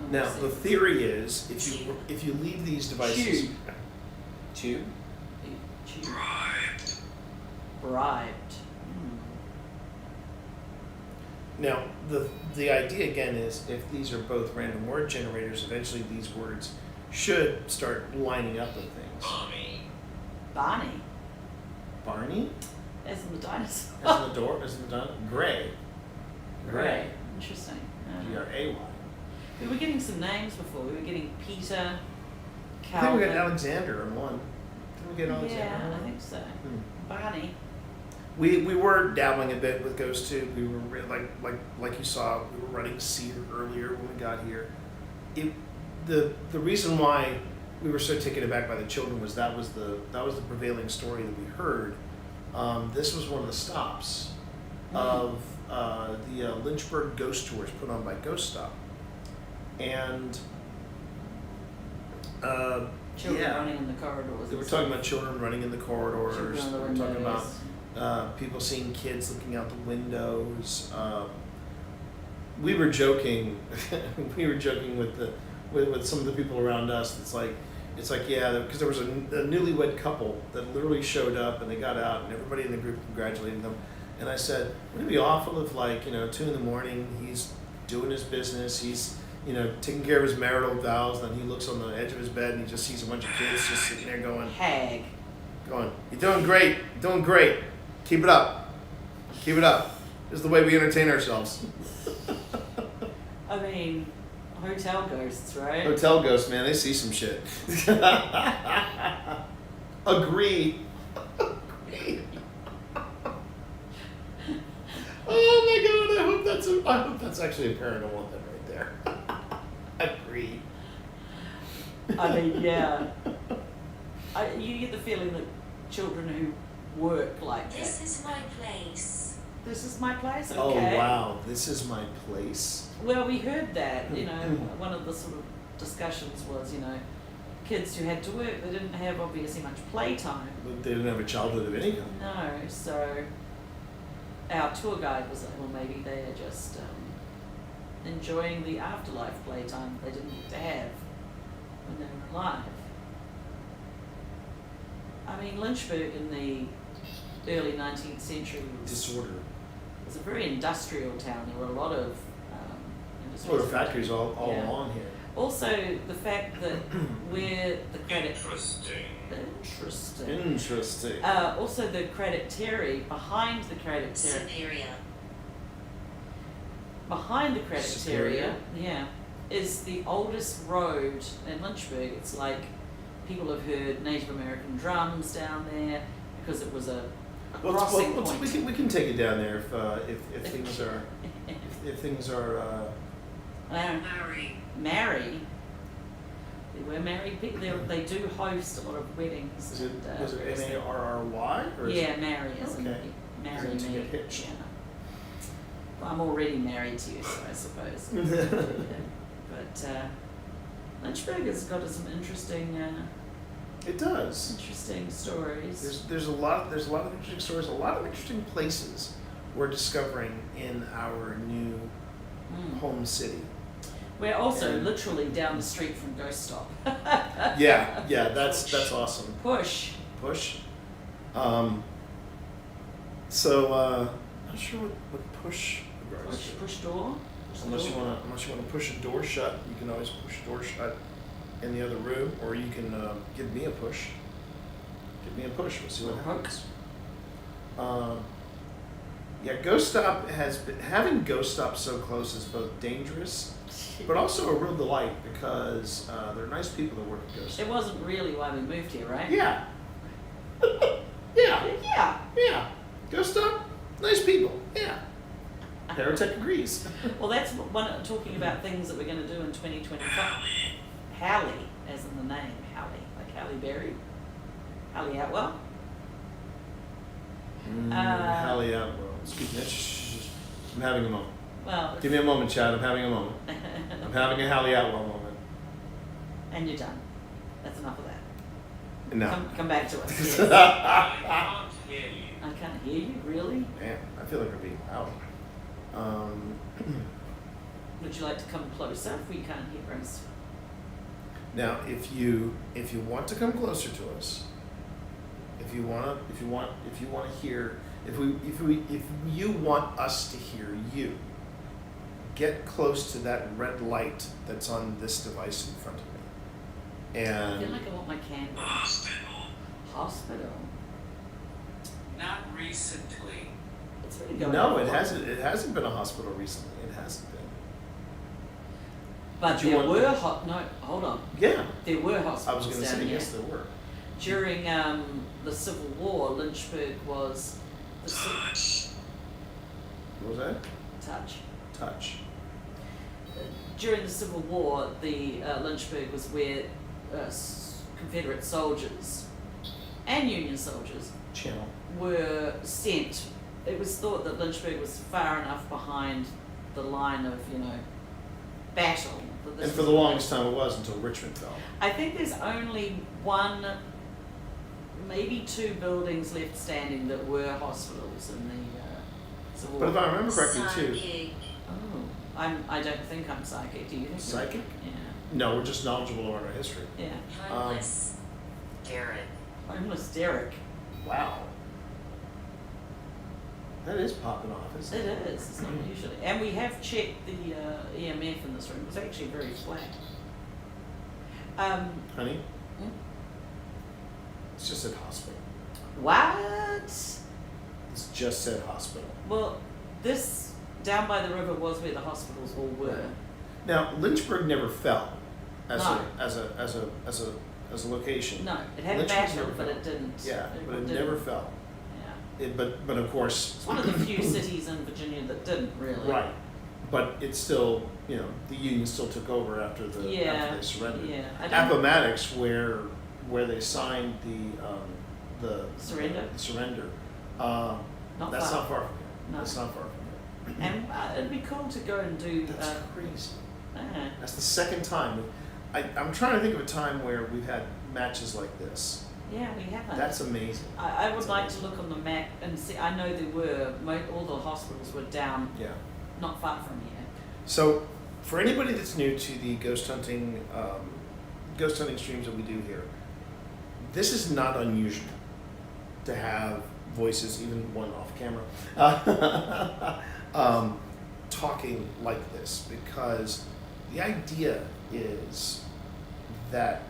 Oh, Now the theory is if you leave these devices. Tube. Tube. Bribed. Now, the idea again is if these are both random word generators, eventually these words should start lining up with things. Barney. Barney? As in the dinosaur. As in the door? As in the dinosaur? Gray. Gray. Interesting. Gray. We were getting some names before. We were getting Peter, I think Calvin. we got Alexander in one. Didn't we get Alexander in Yeah, one? I think so. Hmm. Barney. We were dabbling a bit with GhostTube. We were like you saw. We were running Seer earlier when we got here. The reason why we were so taken aback by the children was that was the prevailing story that we heard. This was one of the stops of the Lynchburg Ghost Tours put on by Ghost Stop, and Children running in the corridors. they were talking about children running in the corridors. Children on the They were talking windows. about people seeing kids looking out the windows. We were joking. We were joking with some of the people around us. It's like yeah, because there was a newlywed couple that literally showed up and they got out and everybody in the group congratulated them. And I said, wouldn't it be awful if 2 a.m, he's doing his business, he's taking care of his marital vows, then he looks on the edge of his bed and he just sees a bunch of kids just sitting there going, Hag. you're doing great, keep it up. This is the way we entertain ourselves. I mean, hotel ghosts, right? Hotel ghosts, man, they see some shit. Agree. Oh my god, I hope that's actually a paranormal thing right there. Agree. I mean, yeah. You get the feeling that children who work like that. This is my place. This is my place? Oh Okay. wow, this is my place. Well, we heard that, one of the sort of discussions was, kids who had to work, they didn't have obviously much playtime. But they didn't have a childhood of any kind. No, so our tour guide was like, well, maybe they are just enjoying the afterlife playtime they didn't get to have when they were alive. I mean, Lynchburg in the early 19th century Disorder. was a very industrial town. There were a lot of industries. Well, there are factories all Yeah. along here. Also, the fact that where the Craddock... Interesting. Interesting. Interesting. Also, the Craddock Terry, behind the Craddock Terry... Superior. Behind the Craddock Superior? Terry, yeah, is the oldest road in Lynchburg. It's like people have heard Native American drums down there because it was a crossing point. We can take it down there if things are if things are Marry. They were married people. They do host a lot of weddings. is it and, was it MARRY or is yeah, it, marry as in Okay. marry As in to me. get hitched. Yeah. Well, I'm already married to you, so I suppose. But Lynchburg has got some interesting It does. interesting stories. There's a lot of interesting stories, a lot of interesting places we're discovering in our new home city. We're also And- literally down the street from Ghost Stop. Yeah, that's awesome. Push. Push. Not sure what push regards to. Push door. Push the Unless you door. want to push a door shut, you can always push a door shut in the other room, or you can give me a push. Give me a push. We'll see what happens. Yeah, Ghost Stop has been having Ghost Stop so close is both dangerous, but also a real delight because they're nice people that work at Ghost Stop. It wasn't really why we moved here, right? Yeah. Yeah. Yeah. Yeah. Ghost Stop, nice people. Yeah. Paratech agrees. Well, that's talking about things that we're going to do in 2025. Hallie, as in the name, Hallie, like Halle Berry, Hallie Atwell. Hallie Atwell. Speaking of, I'm having a moment. Well, Give me a moment, Chad. I'm having a moment. I'm having a Hallie Atwell moment. and you're done. That's enough of that. No. Come back to us. Yes. I can't hear you. I can't hear you, really? Man, I feel like I'm being loud. Would you like to come closer if we can't hear us? Now, if you want to come closer to us, if you want to hear, if you want us to hear you, get close to that red light that's on this device in front of me. I And feel like I want my candle. Hospital. Not recently. It's really going no, on. it hasn't been a hospital recently. It hasn't been. But Did you there want- were no, hold on. Yeah. There were I hospitals was going to down say here. yes, there were. During the Civil War, Lynchburg was the What was that? Touch. During the Civil War, the Lynchburg was where Confederate soldiers and Union soldiers Channel. were sent. It was thought that Lynchburg was far enough behind the line of, battle. That this And for was the a longest place- time it was until Richmond fell. I think there's only one, maybe two buildings left standing that were hospitals in the Civil But War. if I remember correctly too, Oh, I don't think I'm psychic. Do you think? Psychic? Yeah. no, we're just knowledgeable about our history. Yeah. Homeless. Derek. Homeless Derek. Wow. That is popping off, isn't It it? is. It's not usually. And we have checked the EMF in this room. It was actually very flat. Honey, Hmm? it's just said hospital. What? It's just said hospital. Well, this down by the river was where the hospitals all were. Right. Now, Lynchburg never fell as No. a location. No, it had a Lynchburg battle, never but fell. it didn't. Yeah, but it didn't. never fell. Yeah. But of course. It's one of the few cities in Virginia that didn't really. Right, but it's still, the Union still took over after after they surrendered. Yeah. Appomattox, where they signed the Surrender? the surrender. Not That's far. not far from here. No. That's not far from here. And it'd be cool to go and do. That's crazy. uh, That's the second time. I'm trying to think of a time where we've had matches like this. yeah, we haven't. That's amazing. I would That's like amazing. to look on the map and see. I know there were all the hospitals were down Yeah. not far from here. So, for anybody that's new to the ghost hunting streams that we do here, this is not unusual to have voices, even one off camera, talking like this, because the idea is that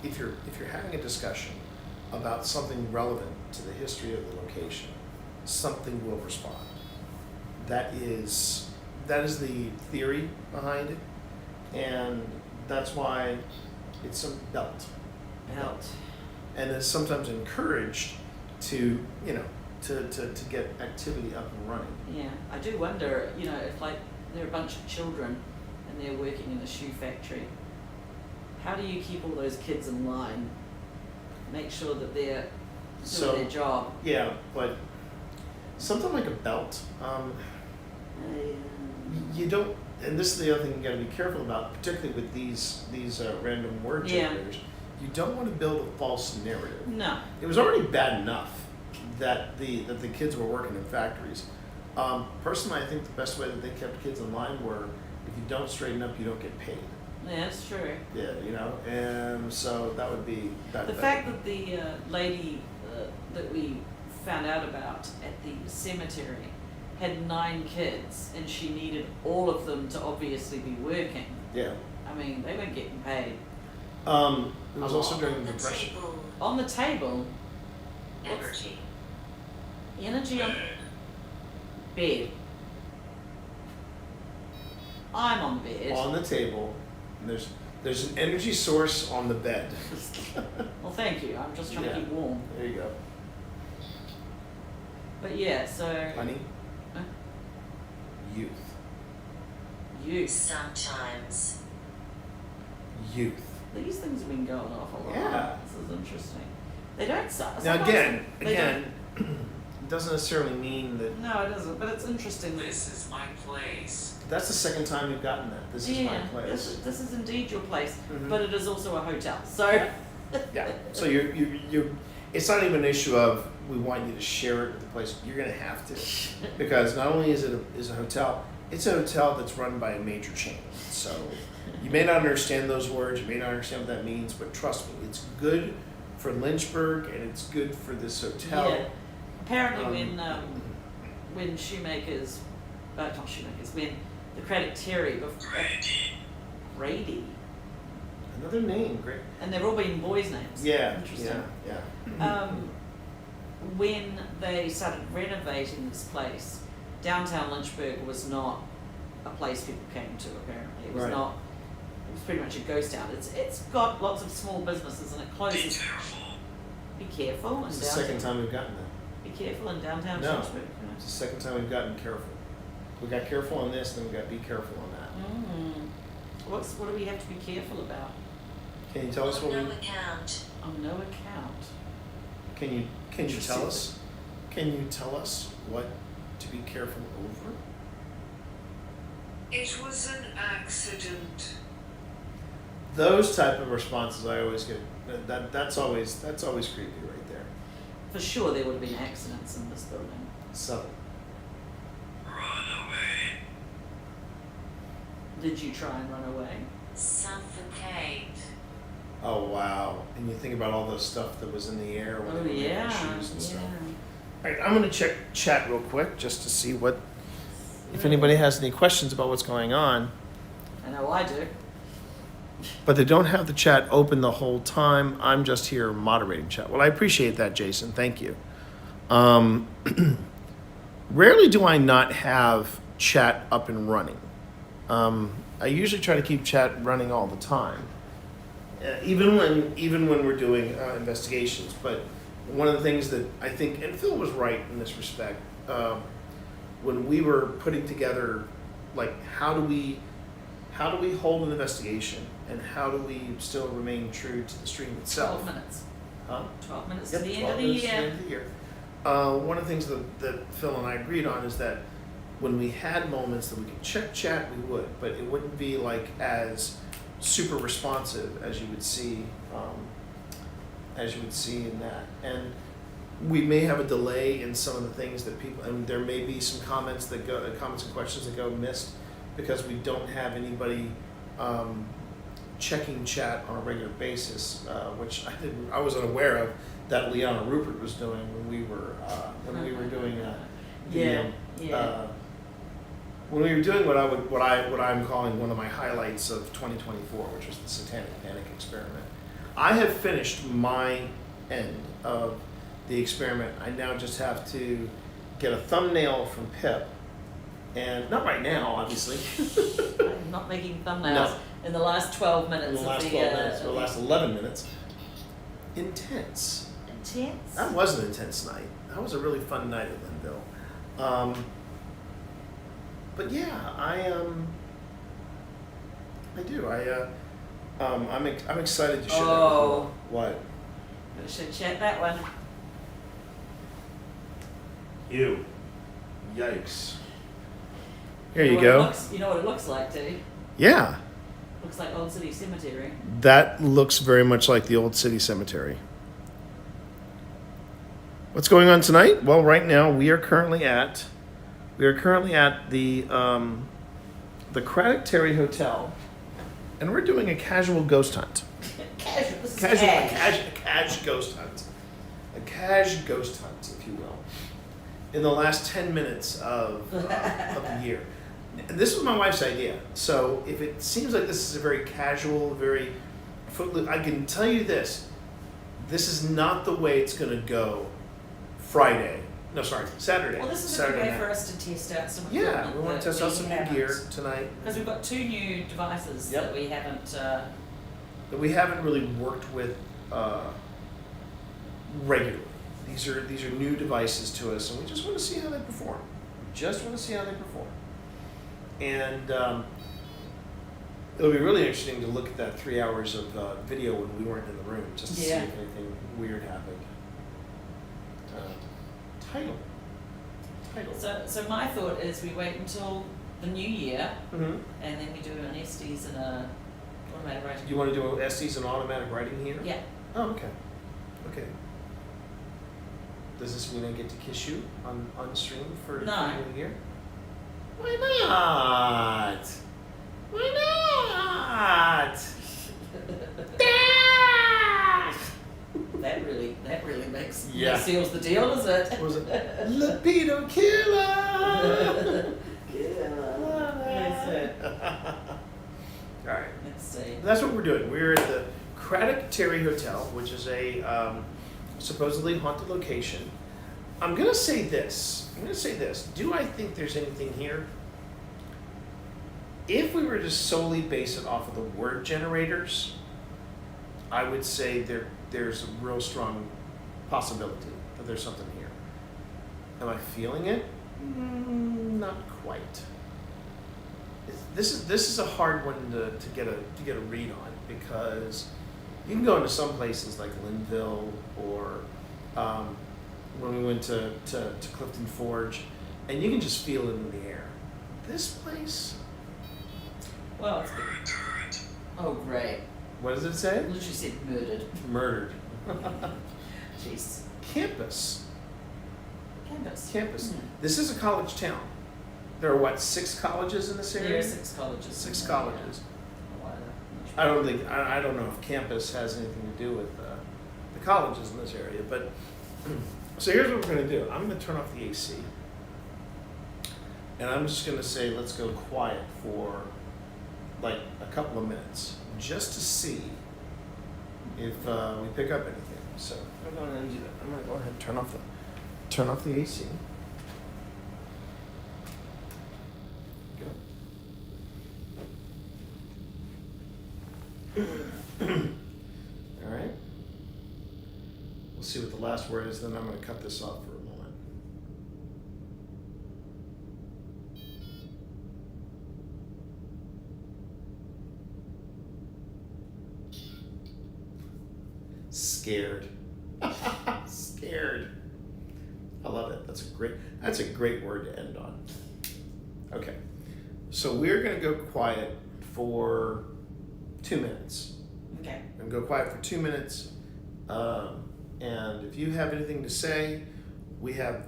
if you're having a discussion about something relevant to the history of the location, something will respond. That is the theory behind it, and that's why it's a belt. Belt. And it's sometimes encouraged to get activity up and running. Yeah, I do wonder, if like there are a bunch of children and they're working in a shoe factory, how do you keep all those kids in line? Make sure that they're doing their job. Yeah, but something like a belt, you don't. And this is the other thing you got to be careful about, particularly with these random word Yeah. generators. You don't want to build a false narrative. No. It was already bad enough that the kids were working in factories. Personally, I think the best way that they kept kids in line were, if you don't straighten up, you don't get paid. Yeah, that's true. Yeah, and so that would be that. The fact that the lady that we found out about at the cemetery had 9 kids and she needed all of them to obviously be working. Yeah. I mean, they weren't getting paid. It was also during the The Depression. table. On the table, Energy. energy on bed. I'm on bed. On the table, and there's an energy source on the bed. Well, thank you. I'm just trying Yeah. to keep warm. There you go. But yeah, so Honey, Huh? youth. Sometimes. These things have been going off a lot. Yeah. This is interesting. They don't suck. Now again, they it doesn't necessarily mean that. No, it doesn't. But it's interesting. That This is my place. That's the second time you've gotten that. This is my place. This is indeed your place, Mhm. but it is also a hotel. So Yeah. So you're. It's not even an issue of we want you to share it with the place. You're going to have to, because not only is it a hotel, it's a hotel that's run by a major chain. So you may not understand those words. You may not understand what that means, but trust me, it's good for Lynchburg and it's good for this hotel. yeah. Apparently, Um, when Shoemakers, not Shoemakers, when the Craddock Terry, Grady, Another name, great. and they've all been boys' names. Yeah. Interesting. Yeah. When they started renovating this place, downtown Lynchburg was not a place people came to. Apparently, it was Right. not. It was pretty much a ghost town. It's got lots of small businesses and it closes. Be careful in It's the downtown. second time we've gotten that. Be careful in downtown No. Lynchburg. It's the second time we've gotten careful. We got careful on this, then we got be careful on that. What do we have to be careful about? Can you tell us what On we? no account. On no account. Can you tell Interesting. us? Can you tell us what to be careful over? It was an accident. Those type of responses I always get. That's always creepy right there. For sure, there would have been accidents in this building. So Run away. Did you try and run away? Suffocate. oh wow, and you think about all the stuff that was in the air when Oh they were making yeah, shoes and yeah. stuff. All right, I'm gonna check chat real quick just to see if anybody has any questions about what's going on. I know I do. But they don't have the chat open the whole time. I'm just here moderating chat. Well, I appreciate that, Jason. Thank you. Rarely do I not have chat up and running. I usually try to keep chat running all the time, even when we're doing investigations. But one of the things that I think, and Phil was right in this respect, when we were putting together, like, how do we hold an investigation, and how do we still remain true to the stream itself? 12 minutes. Huh? 12 minutes Yep, to the end 12 of the minutes to year. end of the year. One of the things that Phil and I agreed on is that when we had moments that we could check chat, we would, but it wouldn't be like as super responsive as you would see in that. And we may have a delay in some of the things that people, and there may be some comments and questions that go missed because we don't have anybody checking chat on a regular basis, which I wasn't aware of that Liana Rupert was doing when we were doing when we were doing what I'm calling one of my highlights of 2024, which was the Satanic Panic experiment. I have finished my end of the experiment. I now just have to get a thumbnail from Pip, and not right now, obviously. I'm not making thumbnails No. in the last 12 minutes In the last of 12 minutes, or the last 11 minutes. Intense. Intense. That was an intense night. That was a really fun night at Linville. But yeah, I do. I'm excited to share that with you. Oh. What? We should check that one. Ew. Yikes. Here you know what go. it looks, you know what it looks like, too? Yeah. Looks like Old City Cemetery. That looks very much like the old city cemetery. What's going on tonight? Well, right now we are currently at the Craddock Terry Hotel, and we're doing a casual ghost hunt. Casual. This is Cash cash. a cash ghost hunt, if you will, in the last 10 minutes of the year. This was my wife's idea, so if it seems like this is a very casual, very footloose, I can tell you this is not the way it's going to go Saturday. Well, this is Saturday a good way night. for us to test out some Yeah, equipment we want to that test out we some new haven't- gear tonight Because we've got 2 new devices Yep. that we haven't. that we haven't really worked with regularly. These are new devices to us, and we just want to see how they perform. And it'll be really interesting to look at that 3 hours of video when we weren't in the room, just to see Yeah. if anything weird happened. Title. So my thought is we wait until the new year Mm-hmm. and then we do an Estes and a automatic writing. You want to do STs and automatic writing here? Yeah. Oh, okay. Okay. Does this mean I get to kiss you on stream for No. the new year? Why not? Why not? That really makes Yeah. seals the deal, does it? What was it? Libido killer. That's it. All right. Let's see. That's what we're doing. We're at the Craddock Terry Hotel, which is a supposedly haunted location. I'm gonna say this. Do I think there's anything here? If we were to solely base it off of the word generators, I would say there's a real strong possibility that there's something here. Am I feeling it? Not quite. This is a hard one to get a read on, because You can go into some places like Linville or when we went to Clifton Forge, and you can just feel it in the air. This place, Well, it's Turret. oh great. what does it It say? literally said murdered. Murdered. Jeez. Campus. Campus. Hmm. This is a college town. There are what, 6 colleges in this There area? are 6 colleges. 6 in colleges. the, I don't think I don't know if campus has anything to do with the colleges in this area, but so here's what we're gonna do. I'm gonna turn off the AC, and I'm just gonna say let's go quiet for like a couple of minutes, just to see if we pick up anything. So I'm gonna do that. I'm gonna go ahead and turn off the AC. Go. All right. We'll see what the last word is, then I'm going to cut this off for a moment. Scared. Scared. I love it. That's a great word to end on. Okay. So we're going to go quiet for 2 minutes. Okay. And go quiet for 2 minutes. And if you have anything to say, we have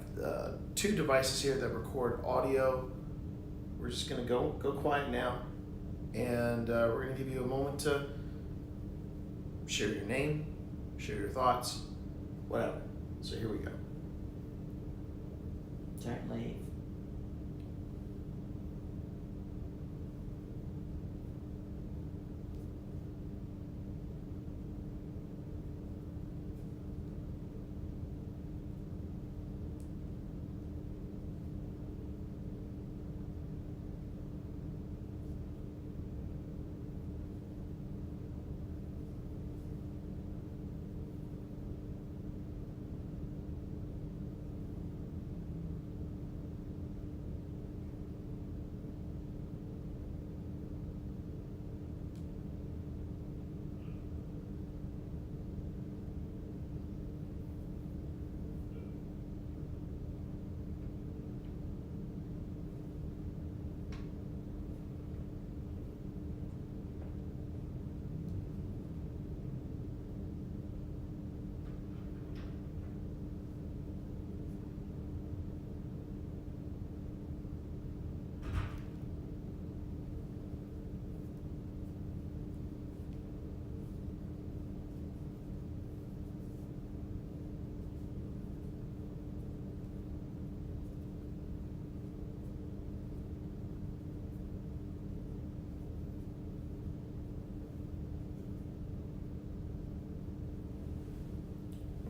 2 devices here that record audio. We're just gonna go quiet now, and we're gonna give you a moment to share your name, share your thoughts, whatever. So here we go. Don't leave.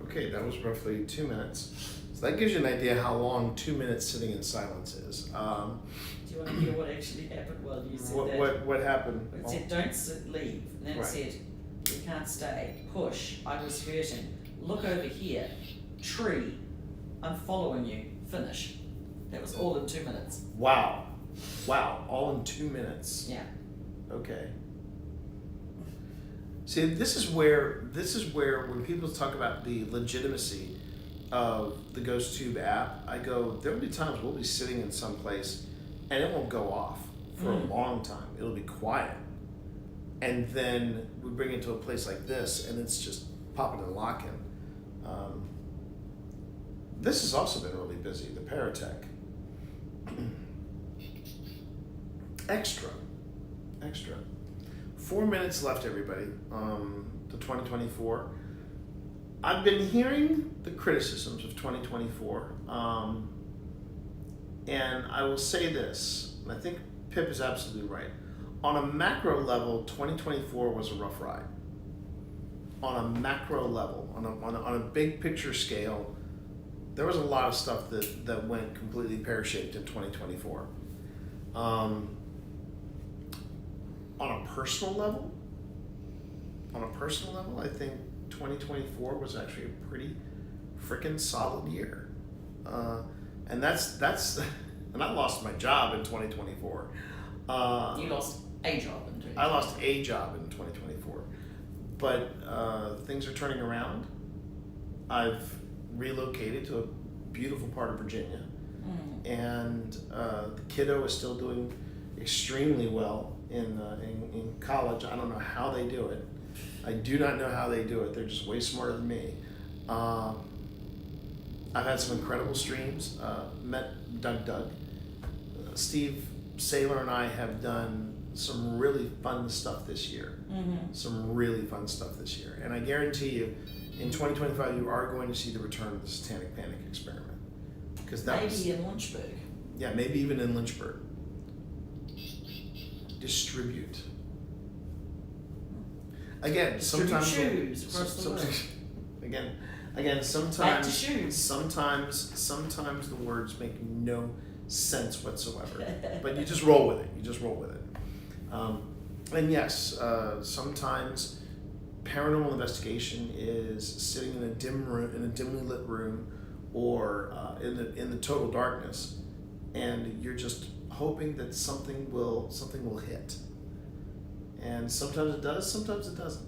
Okay, that was roughly 2 minutes. So that gives you an idea how long 2 minutes sitting in silence is. Do you want to hear what actually happened while you said that? What happened? It said, don't leave. And then Right. it said, you can't stay. Push. I was hurting. Look over here. Tree. I'm following you. Finish. That was all in 2 minutes. Wow, all in 2 minutes. Yeah. Okay. See, this is where when people talk about the legitimacy of the GhostTube app, I go, there'll be times we'll be sitting in some place and it won't go off for a long time. It'll be quiet. And then we bring it to a place like this and it's just popping and locking. This has also been really busy, the Paratech. Extra. 4 minutes left, everybody, to 2024. I've been hearing the criticisms of 2024, and I will say this, and I think Pip is absolutely right. On a macro level, 2024 was a rough ride. On a macro level, on a big picture scale, there was a lot of stuff that went completely pear-shaped in 2024. On a personal level, I think 2024 was actually a pretty freaking solid year. And that's and I lost my job in 2024. You lost a job in 2024. I lost a job in 2024. but things are turning around. I've relocated to a beautiful part of Virginia, and the kiddo is still doing extremely well in college. I don't know how they do it. I do not know how they do it. They're just way smarter than me. I've had some incredible streams. Met Doug. Steve Saylor and I have done some really fun stuff this year. Some really fun stuff this year. And I guarantee you, in 2025, you are going to see the return of the Satanic Panic experiment. Because that Maybe in Lynchburg. Yeah, maybe even in Lynchburg. Distribute. Again, sometimes shoes across the world. Again, sometimes Back to shoes. sometimes the words make no sense whatsoever. But you just roll with it. And yes, sometimes paranormal investigation is sitting in a dim room, in a dimly lit room, or in the total darkness, and you're just hoping that something will hit. And sometimes it does, sometimes it doesn't.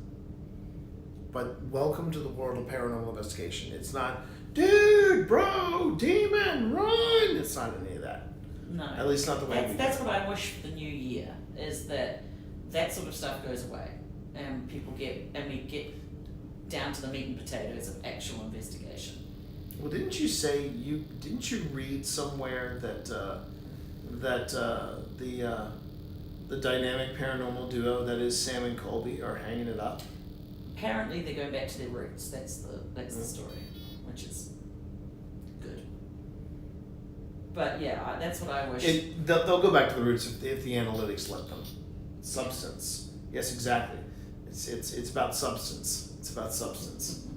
But welcome to the world of paranormal investigation. It's not, dude, bro, demon, run. It's not any of that. No. At least not the way we do That's it. what I wish for the new year, is that sort of stuff goes away and we get down to the meat and potatoes of actual investigation. Well, didn't you read somewhere that the dynamic paranormal duo that is Sam and Colby are hanging it up? Apparently they go back to their roots. That's the story, which is good. But yeah, that's what I wish. They'll go back to the roots if the analytics let them. Substance. Yes, exactly. It's about substance. It's about substance.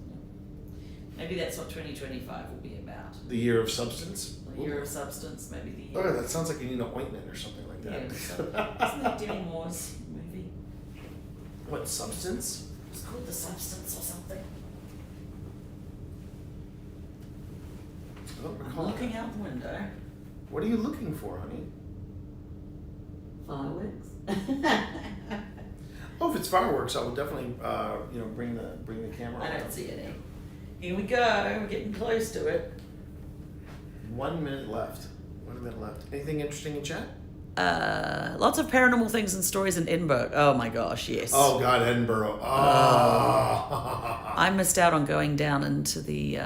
Maybe that's what 2025 will be about. The year of substance. The year of substance, maybe the year. Oh, that sounds like you need an ointment or something like that. Yeah, isn't that Demi Moore's movie? What, substance? It's called The Substance or something. I don't I'm recall. looking out the window. What are you looking for, honey? Fireworks. Oh, if it's fireworks, I will definitely, bring the camera. I don't around. see any. Here we go. We're getting close to it. 1 minute left. 1 minute left. Anything interesting in chat? Lots of paranormal things and stories in Edinburgh. Oh my gosh, yes. Oh God, Edinburgh. Oh. I missed out on going down into the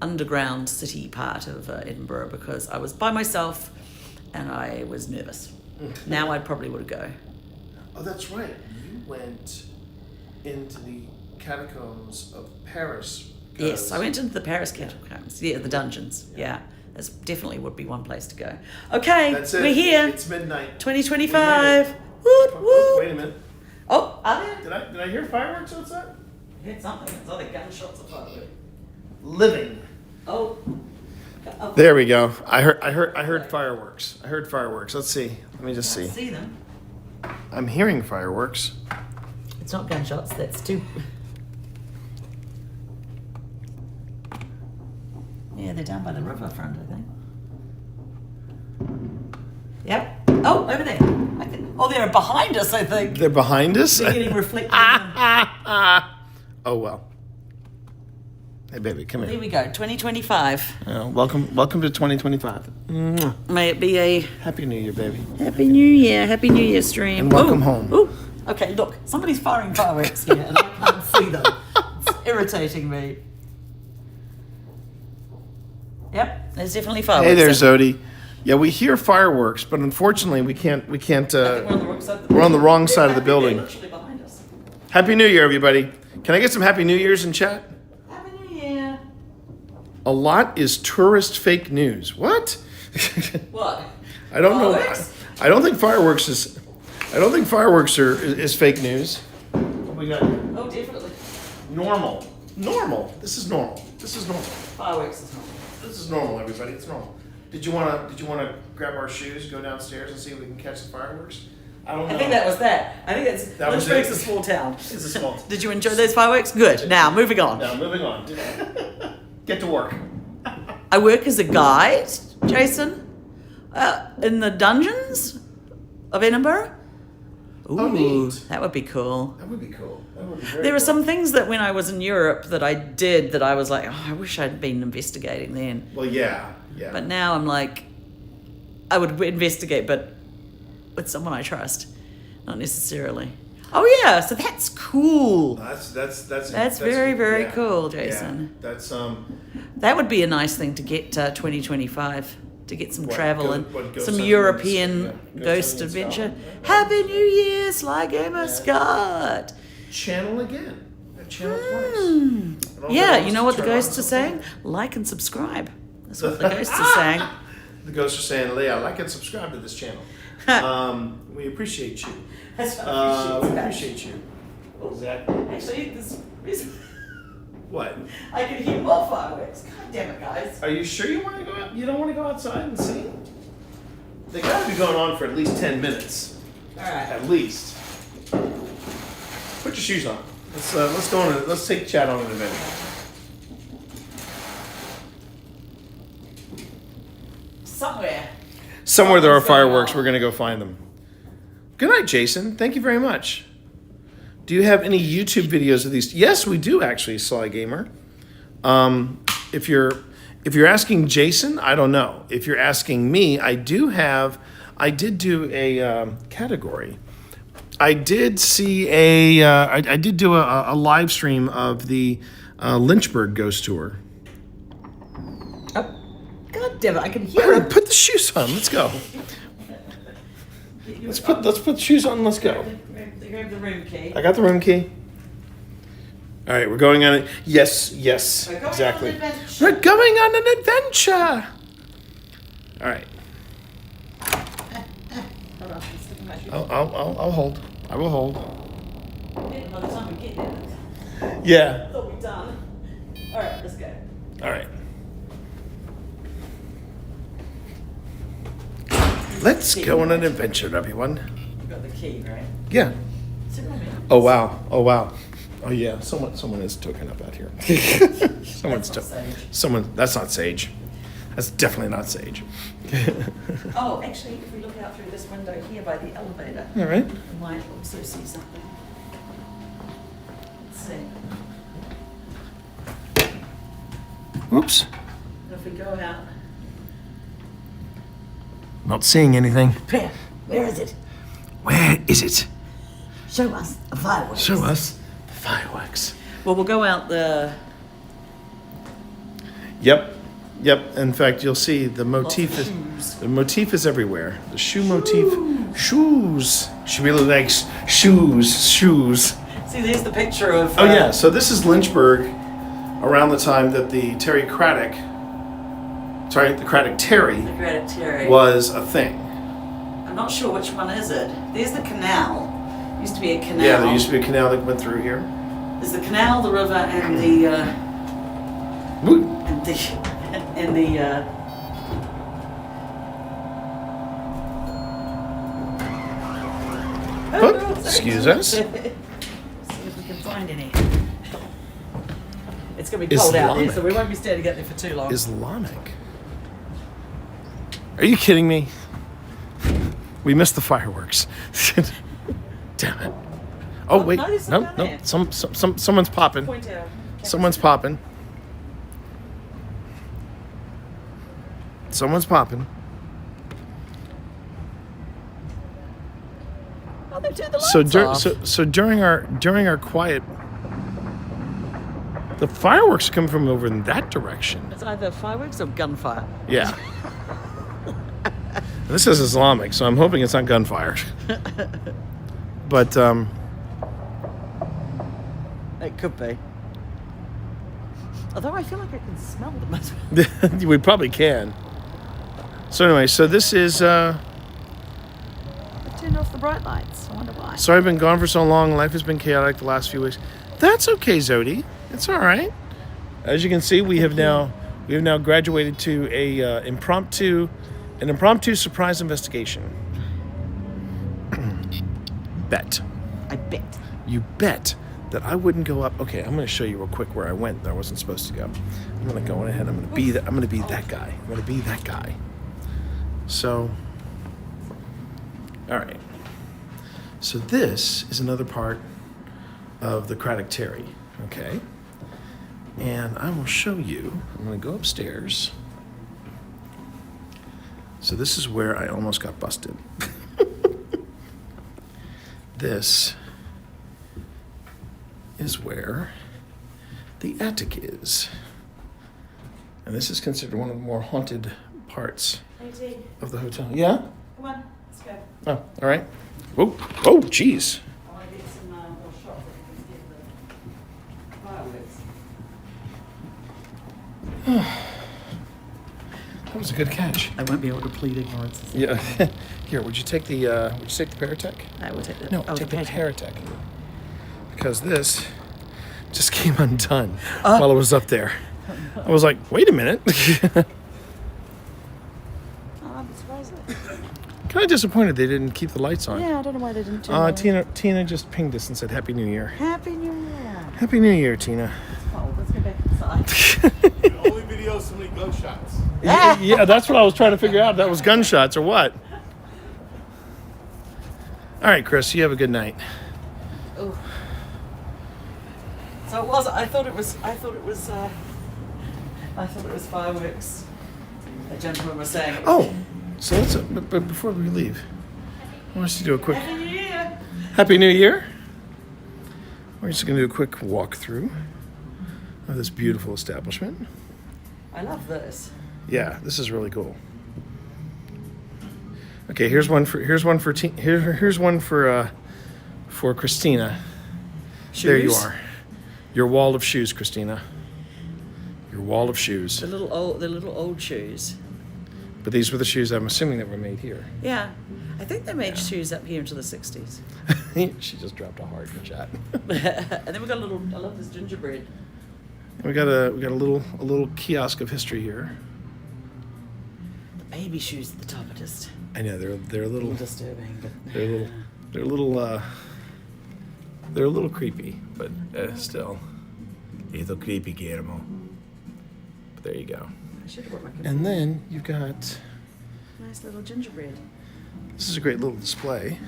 underground city part of Edinburgh because I was by myself and I was nervous. Now I probably would go. Oh, that's right. You went into the catacombs of Paris. Yes, I went into the Paris catacombs. Yeah, the dungeons. Yeah. That's definitely would be one place to go. Okay, That's it. we're here. It's midnight. 2025. Woot woot. Wait a minute. Oh, are there? Did I hear fireworks outside? I heard something. It's like gunshots or fireworks. Living. Oh. There we go. I heard fireworks. I heard fireworks. Let's see. Let me just I see. see them. I'm hearing fireworks. It's not gunshots. That's too. Yeah, they're down by the riverfront, I think. Yep. Oh, over there. They're behind us, I think. They're behind us? They're getting reflected. in Oh, well. Hey, baby, come Here here. we go. 2025. Welcome to 2025. Mwah. May it be a Happy New Year, baby. Happy New Year. Happy New Year stream. And welcome Ooh, home. Ooh. Okay, look. Somebody's firing fireworks here and I can't see them. It's irritating me. Yep, there's definitely fireworks. Hey there, Zodi. Yeah, we hear fireworks, but unfortunately, we can't. I think we're on the wrong side of the we're on the wrong side of the They're building. literally behind us. Happy New Year, everybody. Can I get some Happy New Years in chat? Happy New Year. A lot is tourist fake news. What? What? I don't know. Fireworks? I don't think fireworks is. I don't think fireworks is fake news. What we got here? Oh, definitely. Normal. Normal. This is normal. Fireworks is normal. This is normal, everybody. It's normal. Did you wanna grab our shoes, go downstairs, and see if we can catch the fireworks? I don't know. I think that was that. I think that's That was Lynchburg's it. a small town. It's a small. Did you enjoy those fireworks? Good. Now, moving on. Now, moving on. Get to work. I work as a guide, Jason, in the dungeons of Edinburgh. Ooh, Oh, neat. that would be cool. That would be cool. That would be very There are cool. some things that when I was in Europe that I did that I was like, oh, I wish I'd been investigating then. Well, yeah. But now I'm like, I would investigate, but with someone I trust, not necessarily. Oh yeah, so that's cool. That's very, very yeah, cool, Jason. Yeah, that's That would be a nice thing to get 2025 to get some What, travel go- and what, go some somewhere in European Scotland? Go ghost somewhere in adventure. Scotland? Happy New Year, Sly Gamer Scott. channel again. Channel twice. Hmm. And all Yeah, the you know what the turn on ghosts are something. saying? Like and subscribe. That's what the ghosts are saying. The ghosts are saying, Leah, like and subscribe to this channel. We appreciate you. That's what We I appreciate. appreciate you. What was that? Actually, this What? I can hear more fireworks. God damn it, guys. Are you sure you want to go out? You don't want to go outside and see? They got to be going on for at least 10 minutes. All right. At least. Put your shoes on. Let's go on. Let's take Chad on an adventure. Somewhere there are Something's going fireworks. on. We're gonna go find them. Good night, Jason. Thank you very much. Do you have any YouTube videos of these? Yes, we do actually, Sly Gamer. If you're asking Jason, I don't know. If you're asking me, I did do a category. I did see I did do a live stream of the Lynchburg Ghost Tour. Oh, God damn it! I can hear All right, it. put the shoes on. Let's go. Let's put the shoes on. And let's go. Grab the room key. I got the room key. All right, we're going on it. Yes, We're going exactly. on an adventure. We're going on an adventure. All right. Hold on, I'm sticking my shoes. I'll hold. I will hold. By the time we get there, Yeah. thought we're done. All right, let's go. All right. Let's go on an adventure, everyone. You got the key, right? Yeah. Sit on me. Oh wow. Oh wow. Oh yeah. Someone is token up out here. Someone's That's not sage. Someone. That's not sage. That's definitely not sage. Oh, actually, if we look out through this window here by the elevator, All right. we might also see something. Let's see. Oops. If we go out. Not seeing anything. Where is it? Where is it? Show us the fireworks. Show us the fireworks. Well, we'll go out the. Yep. In fact, you'll see the motif Lots of is shoes. the motif is everywhere. The shoe motif. Shoes. She really likes shoes. See, there's the picture of. Oh yeah. So this is Lynchburg, around the time that the Craddock Terry The Craddock Terry. was a thing. I'm not sure which one is it. There's the canal. Used to be a canal. Yeah, there used to be a canal that went through here. There's the canal, the river, and the Woo. and the. Oh, excuse us. See if we can find any. It's gonna be cold out there, Islamic. so we won't be standing out there for too long. Islamic. Are you kidding me? We missed the fireworks. Damn it. Oh wait, no, there's no, some down no. there. Someone's popping. Point out. Someone's popping. Someone's popping. Oh, they've turned the lights So, off. so during our quiet, the fireworks come from over in that direction. It's either fireworks or gunfire. Yeah. This is Islamic, so I'm hoping it's not gunfire. But It could be. Although I feel like I can smell them as well. we probably can. So anyway, so this is. They turned off the bright lights. I wonder why. Sorry I've been gone for so long. Life has been chaotic the last few weeks. That's okay, Zodi. It's all right. As you can see, we have now graduated to an impromptu surprise investigation. Bet. I bet. You bet that I wouldn't go up. Okay, I'm going to show you real quick where I went that I wasn't supposed to go. I'm going to go on ahead. I'm going to be that. I'm going to be that guy. I'm going to be that guy. So, all right. So this is another part of the Craddock Terry, okay? And I will show you. I'm going to go upstairs. So this is where I almost got busted. This is where the attic is. And this is considered one of the more haunted parts of the hotel. Yeah? Come on, let's go. Oh, all right. Oh, oh, jeez. I want to get some little shots that we can get the fireworks. That was a good catch. I won't be able to plead ignorance. Yeah. Here, would you take the Paratech? I will take the. No, take the Paratech. Because this just came undone while I was up there. I was like, wait a minute. I'm surprised. Kind of disappointed they didn't keep the lights on. Yeah, I don't know why they didn't turn them. Tina just pinged us and said Happy New Year. Happy New Year. Happy New Year, Tina. Oh, let's go back inside. Only video so many gunshots. Yeah, that's what I was trying to figure out. If that was gunshots or what. All right, Chris, you have a good night. Oh. So it was. I thought it was fireworks. A gentleman was saying. Oh, so let's. But before we leave, I want us to do a quick Happy New Year. Happy New Year. We're just going to do a quick walkthrough of this beautiful establishment. I love this. Yeah, this is really cool. Okay, here's one for Christina. Shoes? There you are. Your wall of shoes, Christina. Your wall of shoes. The little old shoes. But these were the shoes I'm assuming that were made here. Yeah, I think they made shoes up here into the 60s. She just dropped a heart in the chat. And then we got a little. I love this gingerbread. We got a little kiosk of history here. The baby shoes at the top are just I know they're a a little little disturbing, but they're a little creepy, but still. A little creepy, Guillermo. But there you go. I should have brought my And then you've got, nice little gingerbread. this is a great little display.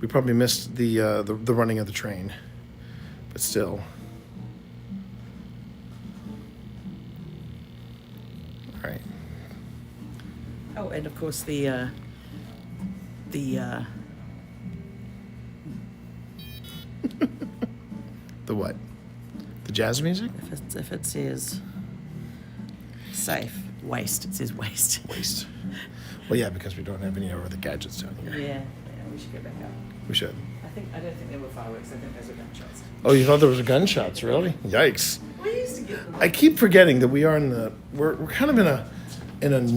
We probably missed the running of the train, but still. All right. Oh, and of course the The what? The jazz music? if it says safe waste, it says waste. Waste. Well, yeah, because we don't have any other gadgets down here. Yeah, we should go back up. We should. I don't think there were fireworks. I think those were gunshots. Oh, you thought there was gunshots, really? Yikes. We used to get them. I keep forgetting that we're kind of in a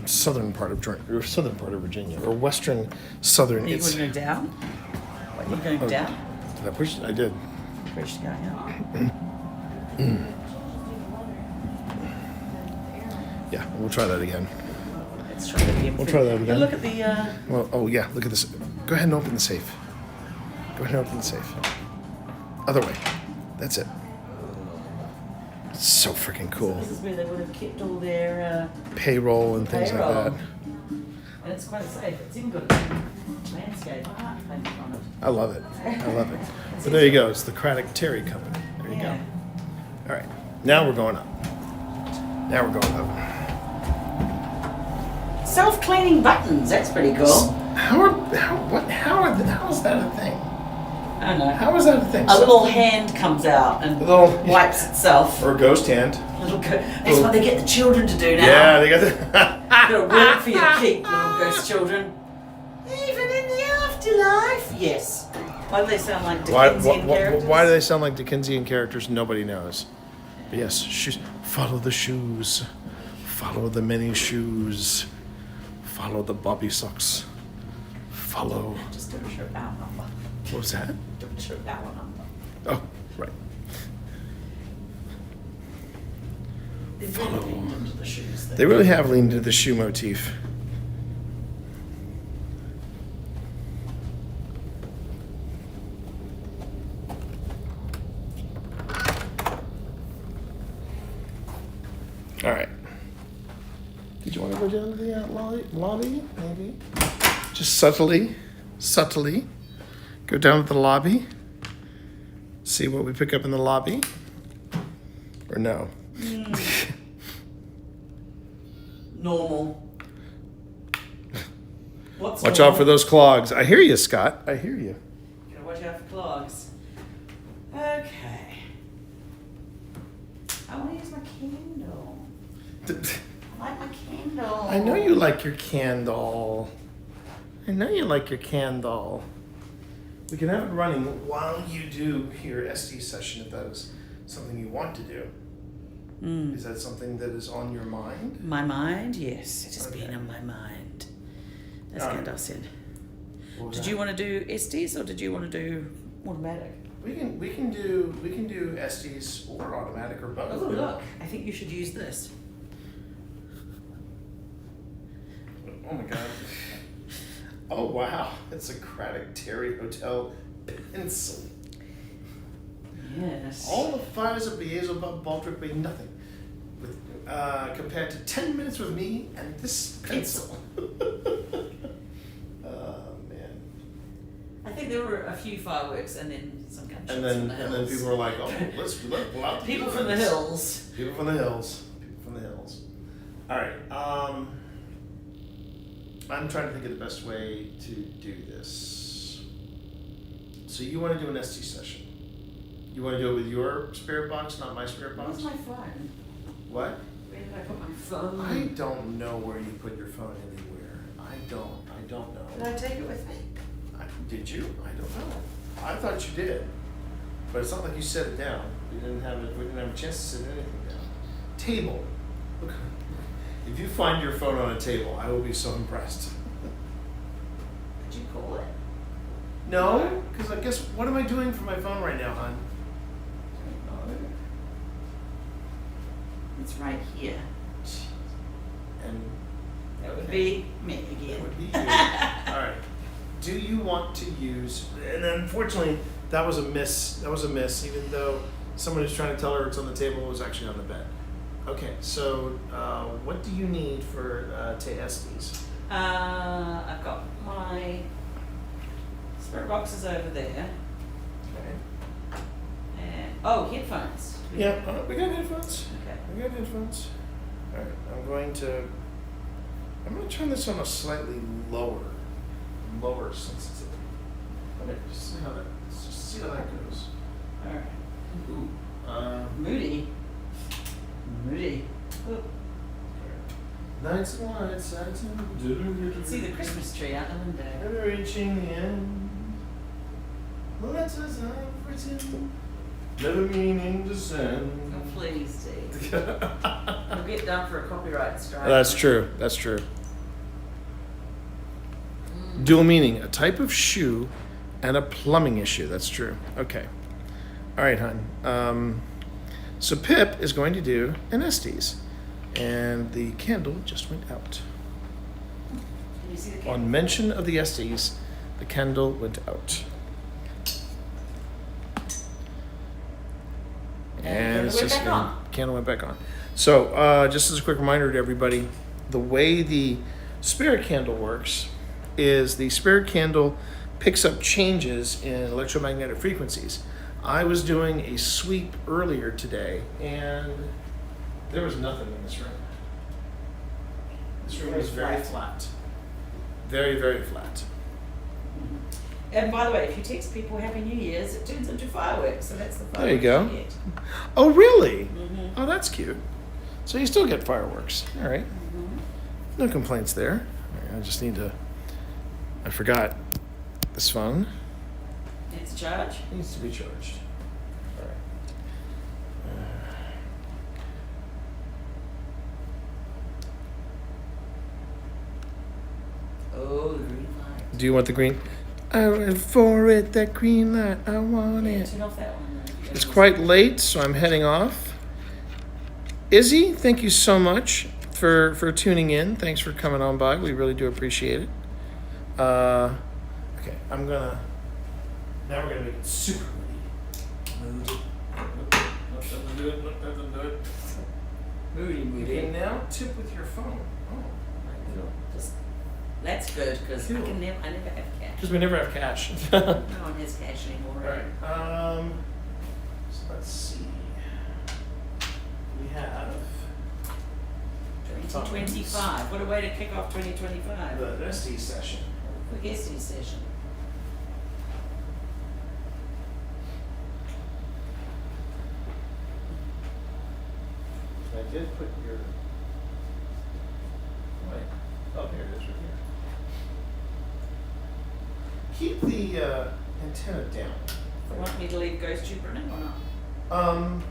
southern part of Virginia, or western southern. Are you going down? What, you going down? Did I push it? I did. Pushed going up. Yeah, we'll try that again. Let's try that again. We'll try that again. But look at the. Well, oh yeah, look at this. Go ahead and open the safe. Go ahead and open the safe. Other way. That's it. It's so freaking cool. This is where they would have kept all their Payroll and things like payroll. that. And it's quite safe. It's even got its own landscape painted on it. I love it. I love it. So there you go. It's the Craddock Terry Company. There you Yeah. go. All right. Now we're going up. Now we're going up. Self-cleaning buttons. That's pretty cool. How is that a thing? I don't know. How is that a thing? A little hand comes out and wipes itself. Or a ghost hand. That's what they get the children to do now. Yeah, they got the. You've got to work for your keep, little ghost children. Even in the afterlife. Yes. Why do they sound like Dickensian characters? Why do they sound like Dickensian characters? Nobody knows. But yes, shoes. Follow the shoes. Follow the many shoes. Follow the bobby socks. Follow. Just don't show our number. What was that? Don't show our number. Oh, right. They've really leaned into the shoes thing. They really have leaned into the shoe motif. All right. Did you want to go down to the lobby? Maybe. Just subtly, go down to the lobby. See what we pick up in the lobby. Or no? Normal. What's Watch normal? out for those clogs. I hear you, Scott. I hear you. Gotta watch out for clogs. Okay. I want to use my candle. I like my candle. I know you like your candle. I know you like your candle. We can have it running while you do your SD session if that is something you want to do. Is that something that is on your mind? My mind? Yes, it has Okay. been on my mind. As All right. Gandalf said. What was Did that? you want to do SDs or did you want to do automatic? We can do SDs or automatic or both. Oh, look. I think you should use this. Oh my god. Oh wow, it's a Craddock Terry Hotel pencil. Yes. All the fires of Beelzebub Baldric weigh nothing with, compared to 10 minutes with me and this pencil. Man. I think there were a few fireworks and then some gunshots And then from the hills. people were like, oh, let's go out. People from the hills. People from the hills. People from the hills. All right. I'm trying to think of the best way to do this. So you want to do an SD session? You want to do it with your spirit box, not my spirit box? Where's my phone? What? Where did I put my phone? I don't know where you put your phone anywhere. I don't Did know. I take it with me? Did you? I don't know. I thought you did. But it's not like you set it down. We didn't have a chance to set anything down. Table. Look. If you find your phone on a table, I will be so impressed. Did you call it? No, because I guess, what am I doing for my phone right now, hon? It's right here. And That would be me it again. would be you. All right. Do you want to use, and unfortunately, that was a miss, even though someone who's trying to tell her it's on the table was actually on the bed. Okay, so what do you need for SDs? I've got my spirit boxes over there. Okay. And headphones. Yeah, we got headphones. Okay. We got headphones. All right, I'm going to turn this on a slightly lower sensitivity. Let's just see how that goes. All right. Ooh. Moody. Oh, Nights and lights, sights and you can see the Christmas tree out the window. Ever reaching the end. Letters I've written, never meaning to send. Oh, please, Steve. We'll get done for a copyright strike. That's true. Dual meaning, a type of shoe and a plumbing issue. That's true. Okay. All right, hon. So Pip is going to do an Estes. And the candle just went out. Can you see the On candle? mention of the Estes, the candle went out. And it's it went just back on. Candle went back on. So just as a quick reminder to everybody, the way the spirit candle works is the spirit candle picks up changes in electromagnetic frequencies. I was doing a sweep earlier today, and there was nothing in this room. This room was very flat. Very, very flat. And by the way, if you text people Happy New Year's, it turns into fireworks. So that's the fireworks There you go. get. Oh, really? Mhm. Oh, that's cute. So you still get fireworks. All right. No complaints there. All right, I just need to. I forgot this phone. It's a charge. It needs to be charged. All right. Oh, the green light. Do you want the green? I went for it, that green light. I want Yeah, it. turn off that one. Then. It's quite late, so I'm heading off. Izzy, thank you so much for tuning in. Thanks for coming on by. We really do appreciate it. Okay, now we're gonna make it super moody. Moody. Nope, that doesn't do it. Nope, that doesn't do it. Moody, You moody. can now tip with your phone. Oh, Just, that's good because Cool. I never have cash. because we never have cash. No one has cash anymore. All Right? right. So let's see. We have 2025. What a way to kick off 2025. the bestie session. The guesting session. I did put your. Wait. Oh, here it is, right here. Keep the antenna down. You want me to leave Ghost Tube running or not?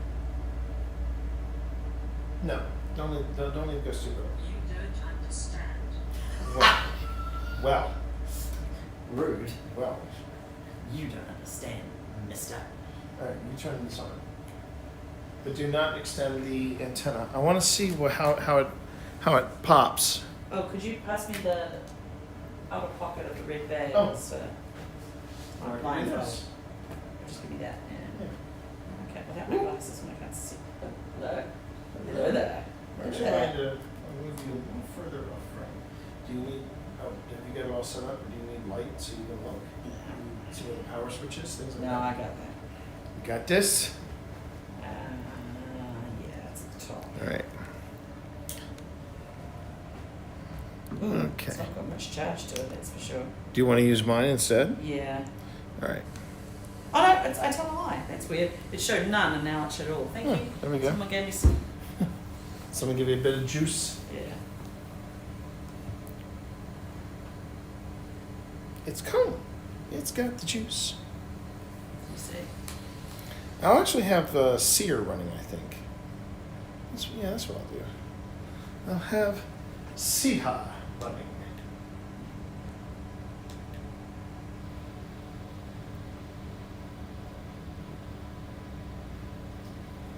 No. Don't leave Ghost Tube open. You don't understand. Well. Rude. Well. You don't understand, mister. All right, you turn this on. But do not extend the antenna. I want to see how it pops. Oh, could you pass me the outer pocket of the red bag? Oh. It's, All right, blindfold. yes. Just give me that. Yeah. Okay, without my glasses, I can't see. Hello. Hello there. I'm actually going to move you a little further up front. Do you need? Oh, have you got it all set up, or do you need light so you can look? See where the power switch is, things like No, that. I got that. You got this. Yeah, it's at the top. All right. Okay. It's not got much charge to it, that's for sure. Do you want to use mine instead? Yeah. All right. Oh no, I tell a lie. That's weird. It showed none and now it showed all. Thank Oh, you. there we go. Someone gave me some. Someone give you a bit of juice. Yeah. It's coming. It's got the juice. You see. I'll actually have Sear running, I think. That's what I'll do. I'll have Siha running.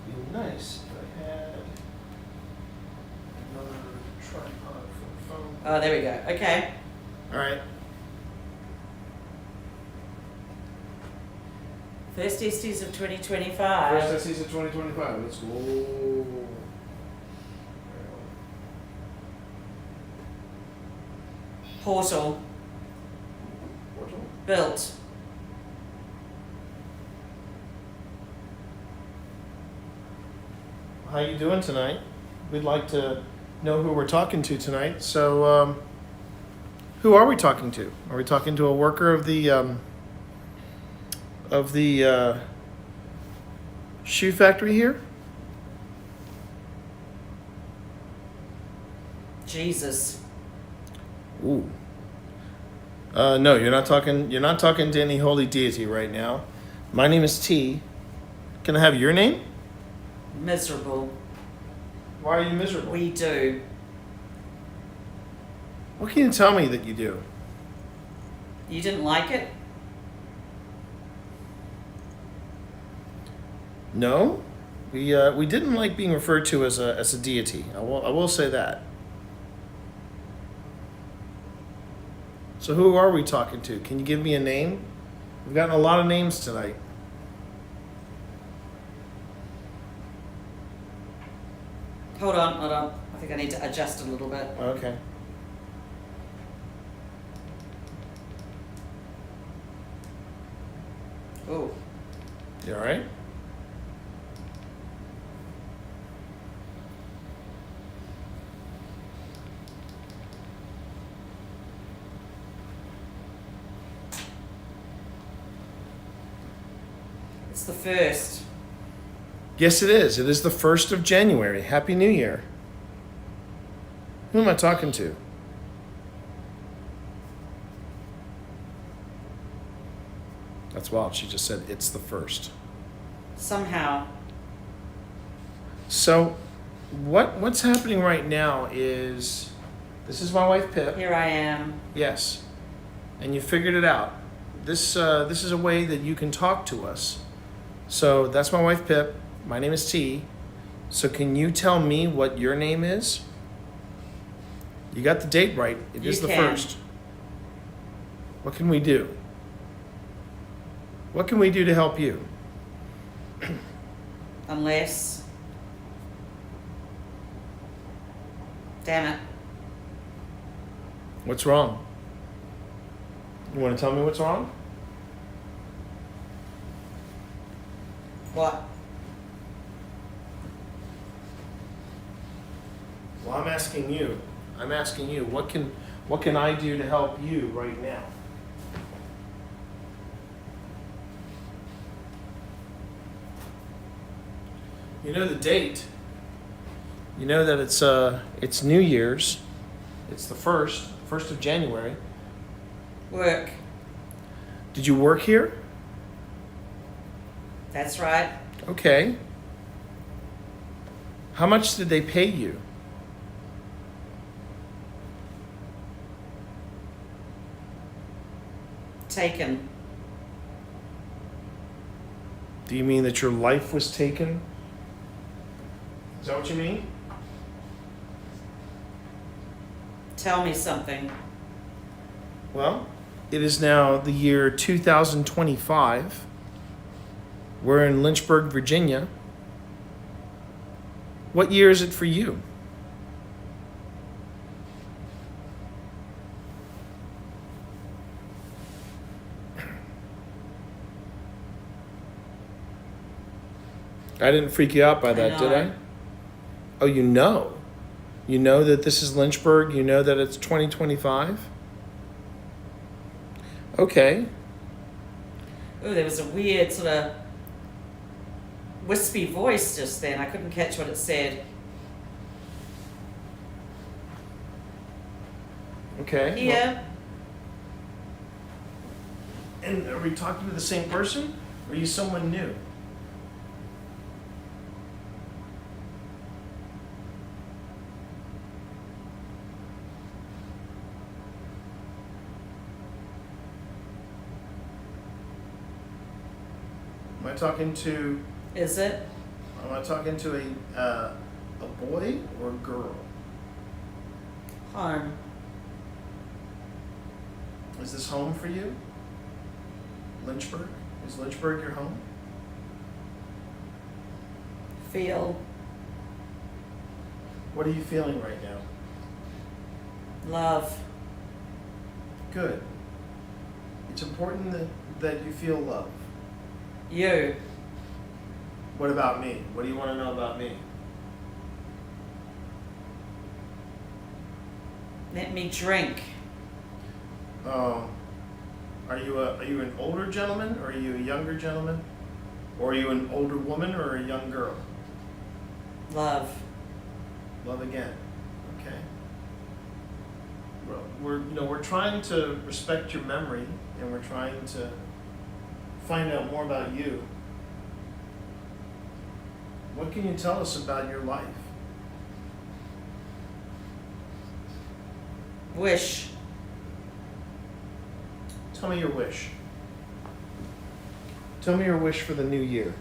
Be nice if I had another tripod for the phone. Oh, there we go. Okay. All right. First Esties of 2025. First season 2025. Let's go. Portal. Portal. Built. How you doing tonight? We'd like to know who we're talking to tonight. So, who are we talking to? Are we talking to a worker of the shoe factory here? Jesus. Ooh. No, you're not talking. You're not talking to any holy deity right now. My name is T. Can I have your name? Miserable. Why are you miserable? We do. What can you tell me that you do? You didn't like it? No, we didn't like being referred to as a deity. I will say that. So who are we talking to? Can you give me a name? We've gotten a lot of names tonight. Hold on. I think I need to adjust a little bit. Okay. Oh. You all right? It's the first. Yes, it is. It is the 1st of January. Happy New Year. Who am I talking to? That's wild. She just said it's the 1st. Somehow. So, what's happening right now is, this is my wife Pip. Here I am. Yes, and you figured it out. This is a way that you can talk to us. So that's my wife Pip. My name is T. So can you tell me what your name is? You got the date right. It is You the can. 1st. What can we do? What can we do to help you? Damn it. What's wrong? You want to tell me what's wrong? What? Well, I'm asking you. What can I do to help you right now? You know the date. You know that it's New Year's. It's the 1st of January. Work. Did you work here? That's right. Okay. How much did they pay you? Taken. Do you mean that your life was taken? Is that what you mean? Tell me something. Well, it is now the year 2025. We're in Lynchburg, Virginia. What year is it for you? I didn't freak you out by that, did I? Oh, you know. You know that this is Lynchburg? You know that it's 2025? Okay. Ooh, there was a weird sort of wispy voice just then. I couldn't catch what it said. Okay. Here. Well, and are we talking to the same person? Or are you someone new? Am I talking to? Is it? Am I talking to a boy or a girl? Home. Is this home for you? Lynchburg? Is Lynchburg your home? Feel. What are you feeling right now? Love. Good. It's important that you feel love. You. What about me? What do you want to know about me? Let me drink. Are you an older gentleman or are you a younger gentleman? Or are you an older woman or a young girl? Love. Love again. Okay. Well, we're trying to respect your memory and we're trying to find out more about you. What can you tell us about your life? Wish. Tell me your wish. Tell me your wish for the new year.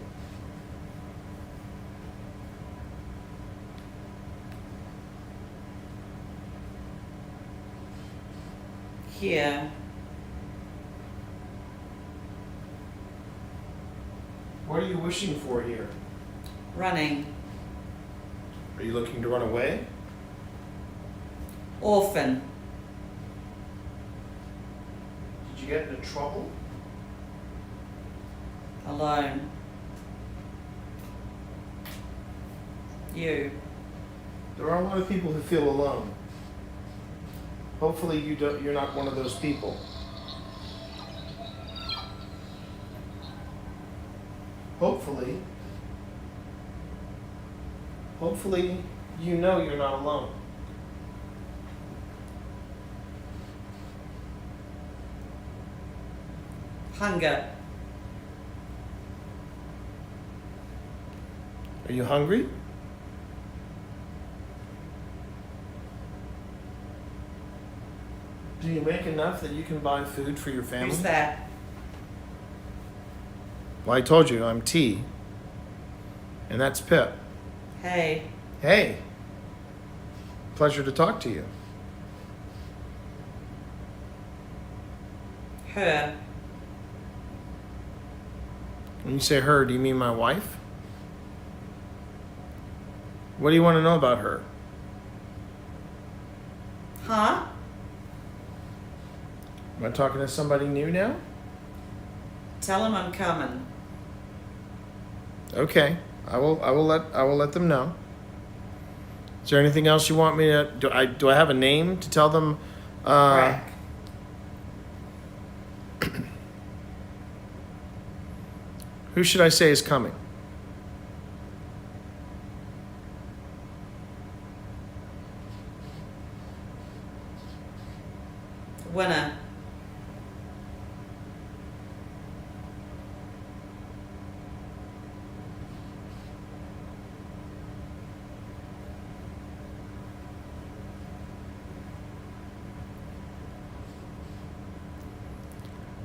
Here. What are you wishing for here? Running. Are you looking to run away? Orphan. Did you get into trouble? Alone. You. There are a lot of people who feel alone. Hopefully you're not one of those people. Hopefully you know you're not alone. Hunger. Are you hungry? Do you make enough that you can buy food for your family? Who's that? Well, I told you, I'm T. And that's Pip. Hey. Hey. Pleasure to talk to you. Her. When you say her, do you mean my wife? What do you want to know about her? Huh? Am I talking to somebody new now? Tell him I'm coming. Okay, I will let them know. Is there anything else you want me to do? I have a name to tell them? Crack. Who should I say is coming? Winner.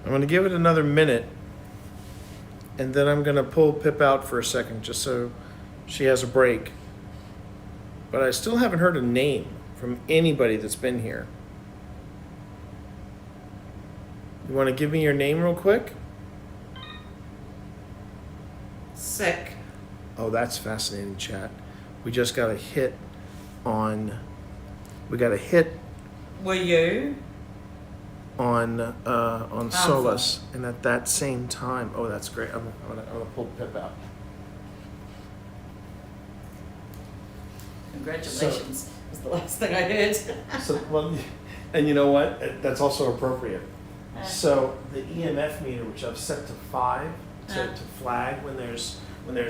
I'm going to give it another minute, and then I'm going to pull Pip out for a second just so she has a break. But I still haven't heard a name from anybody that's been here. You want to give me your name real quick? Sick. Oh, that's fascinating, chat. We just got a hit on. We got a hit Were you? on Powerful. Solus, and at that same time, oh, that's great. I'm gonna pull Pip out. Congratulations. Was the last thing I heard. So, well, and you know what? That's also appropriate. So the EMF meter, which I've set to 5 to flag when there's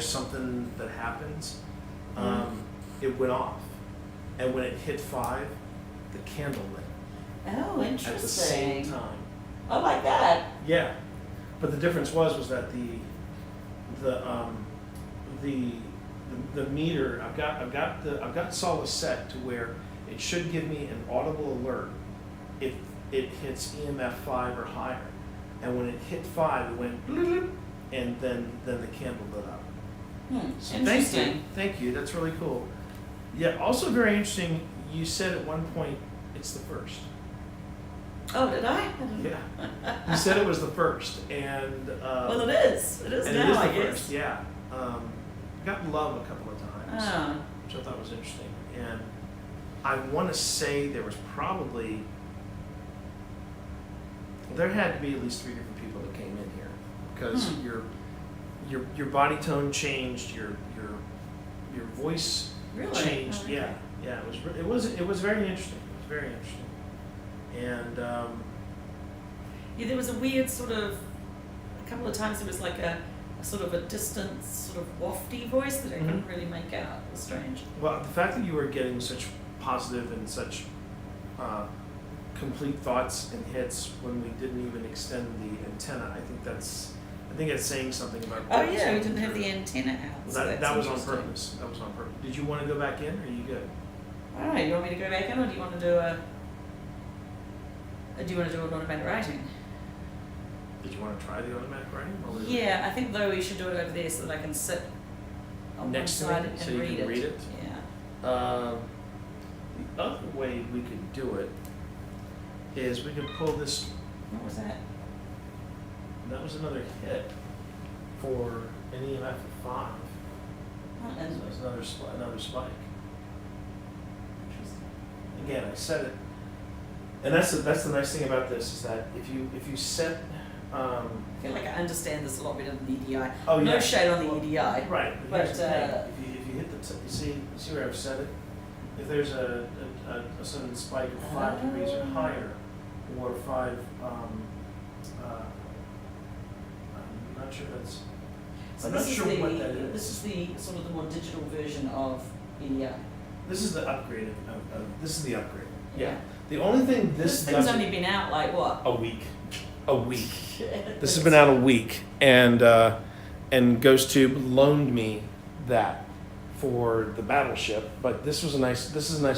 something that happens, it went off, and when it hit 5, the candle lit Oh, interesting. at the same time. I like that. Yeah, but the difference was that the meter I've got Solus set to where it should give me an audible alert if it hits EMF 5 or higher, and when it hit 5, it went bloop, and then the candle lit up. So Interesting. thank you. That's really cool. Yeah, also very interesting. You said at one point it's the first. Oh, did I? Yeah, you said it was the first, and Well, it is. It is and now, it is I the guess. first. Yeah, got love a couple of times, Oh. which I thought was interesting, and I want to say there was probably there had to be at least 3 different people that came in here because your body tone changed, your voice Really? changed. Oh, okay. Yeah. It was very interesting. It was very interesting. And Yeah, there was a weird sort of, a couple of times there was like a sort of a distant, sort of wafty voice that I couldn't really make out. It was strange. well, the fact that you were getting such positive and such complete thoughts and hits when we didn't even extend the antenna, I think it's saying something about. Oh yeah, we didn't have the antenna out. So That that's was on interesting. purpose. That was on purpose. Did you want to go back in, or are you good? I don't know, you want me to go back in or do you want to do an automatic writing? Did you want to try the automatic writing? Or was it Yeah, I think though we should do it over there so that I can sit on Next to one side me, and so you read can it. read it? Yeah. The other way we could do it is we could pull this. What was that? That was another hit for an EMF of 5. Oh, So and- it's another spike. Interesting. Again, I set it, and that's the nice thing about this is that if you set. I feel like I understand this a lot better than the EDI. Oh, No yeah. shade on the Well, EDI. Right, But, here's the thing. If you hit the you see where I've set it. If there's a sudden spike of 5 degrees or higher, or 5, I'm not sure that's. So I'm not this is sure the, what that is. This is the sort of the more digital version of EDI. This is the upgrade of this is the upgrade. Yeah. The only thing This this thing's doesn't. only been out like what? A week. This has been out a week, and GhostTube loaned me that for the battleship. But this is a nice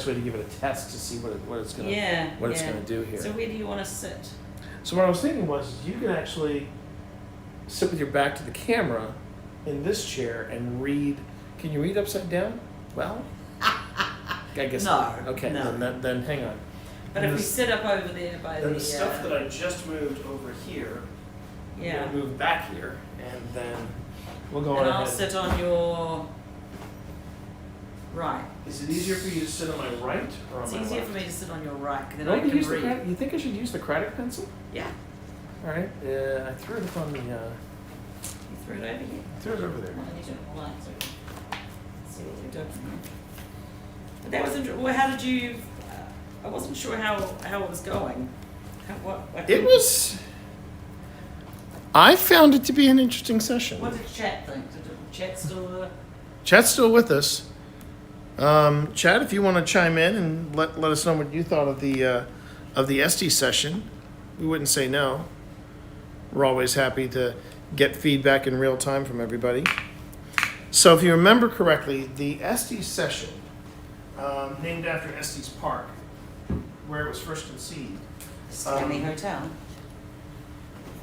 way to give it a test to see what it's gonna it's gonna do here. So where do you want to sit? So what I was thinking was you can actually sit with your back to the camera in this chair and read. Can you read upside down? Well, I guess No, not. Okay, no. then hang on. But if we sit up over there by Then the the stuff that I just moved over here, yeah, I'm gonna move back here, and then we'll go on and ahead. I'll sit on your Right. Is it easier for you to sit on my right or on It's my easier left? for me to sit on your right, then I Nobody can use the read. You think I should use the Craddock pencil? Yeah. All right. I threw it up on the. You threw it over here. Threw it over there. Well, then you don't like so see what we're doing here. But that was interesting. Well, how did you? I wasn't sure how it was going. It was. I found it to be an interesting session. What did Chat think? Did Chat still? Chat's still with us. Chad, if you want to chime in and let us know what you thought of the SD session, we wouldn't say no. We're always happy to get feedback in real time from everybody. So if you remember correctly, the SD session, named after Estes Park, where it was first conceived. Stanley Hotel.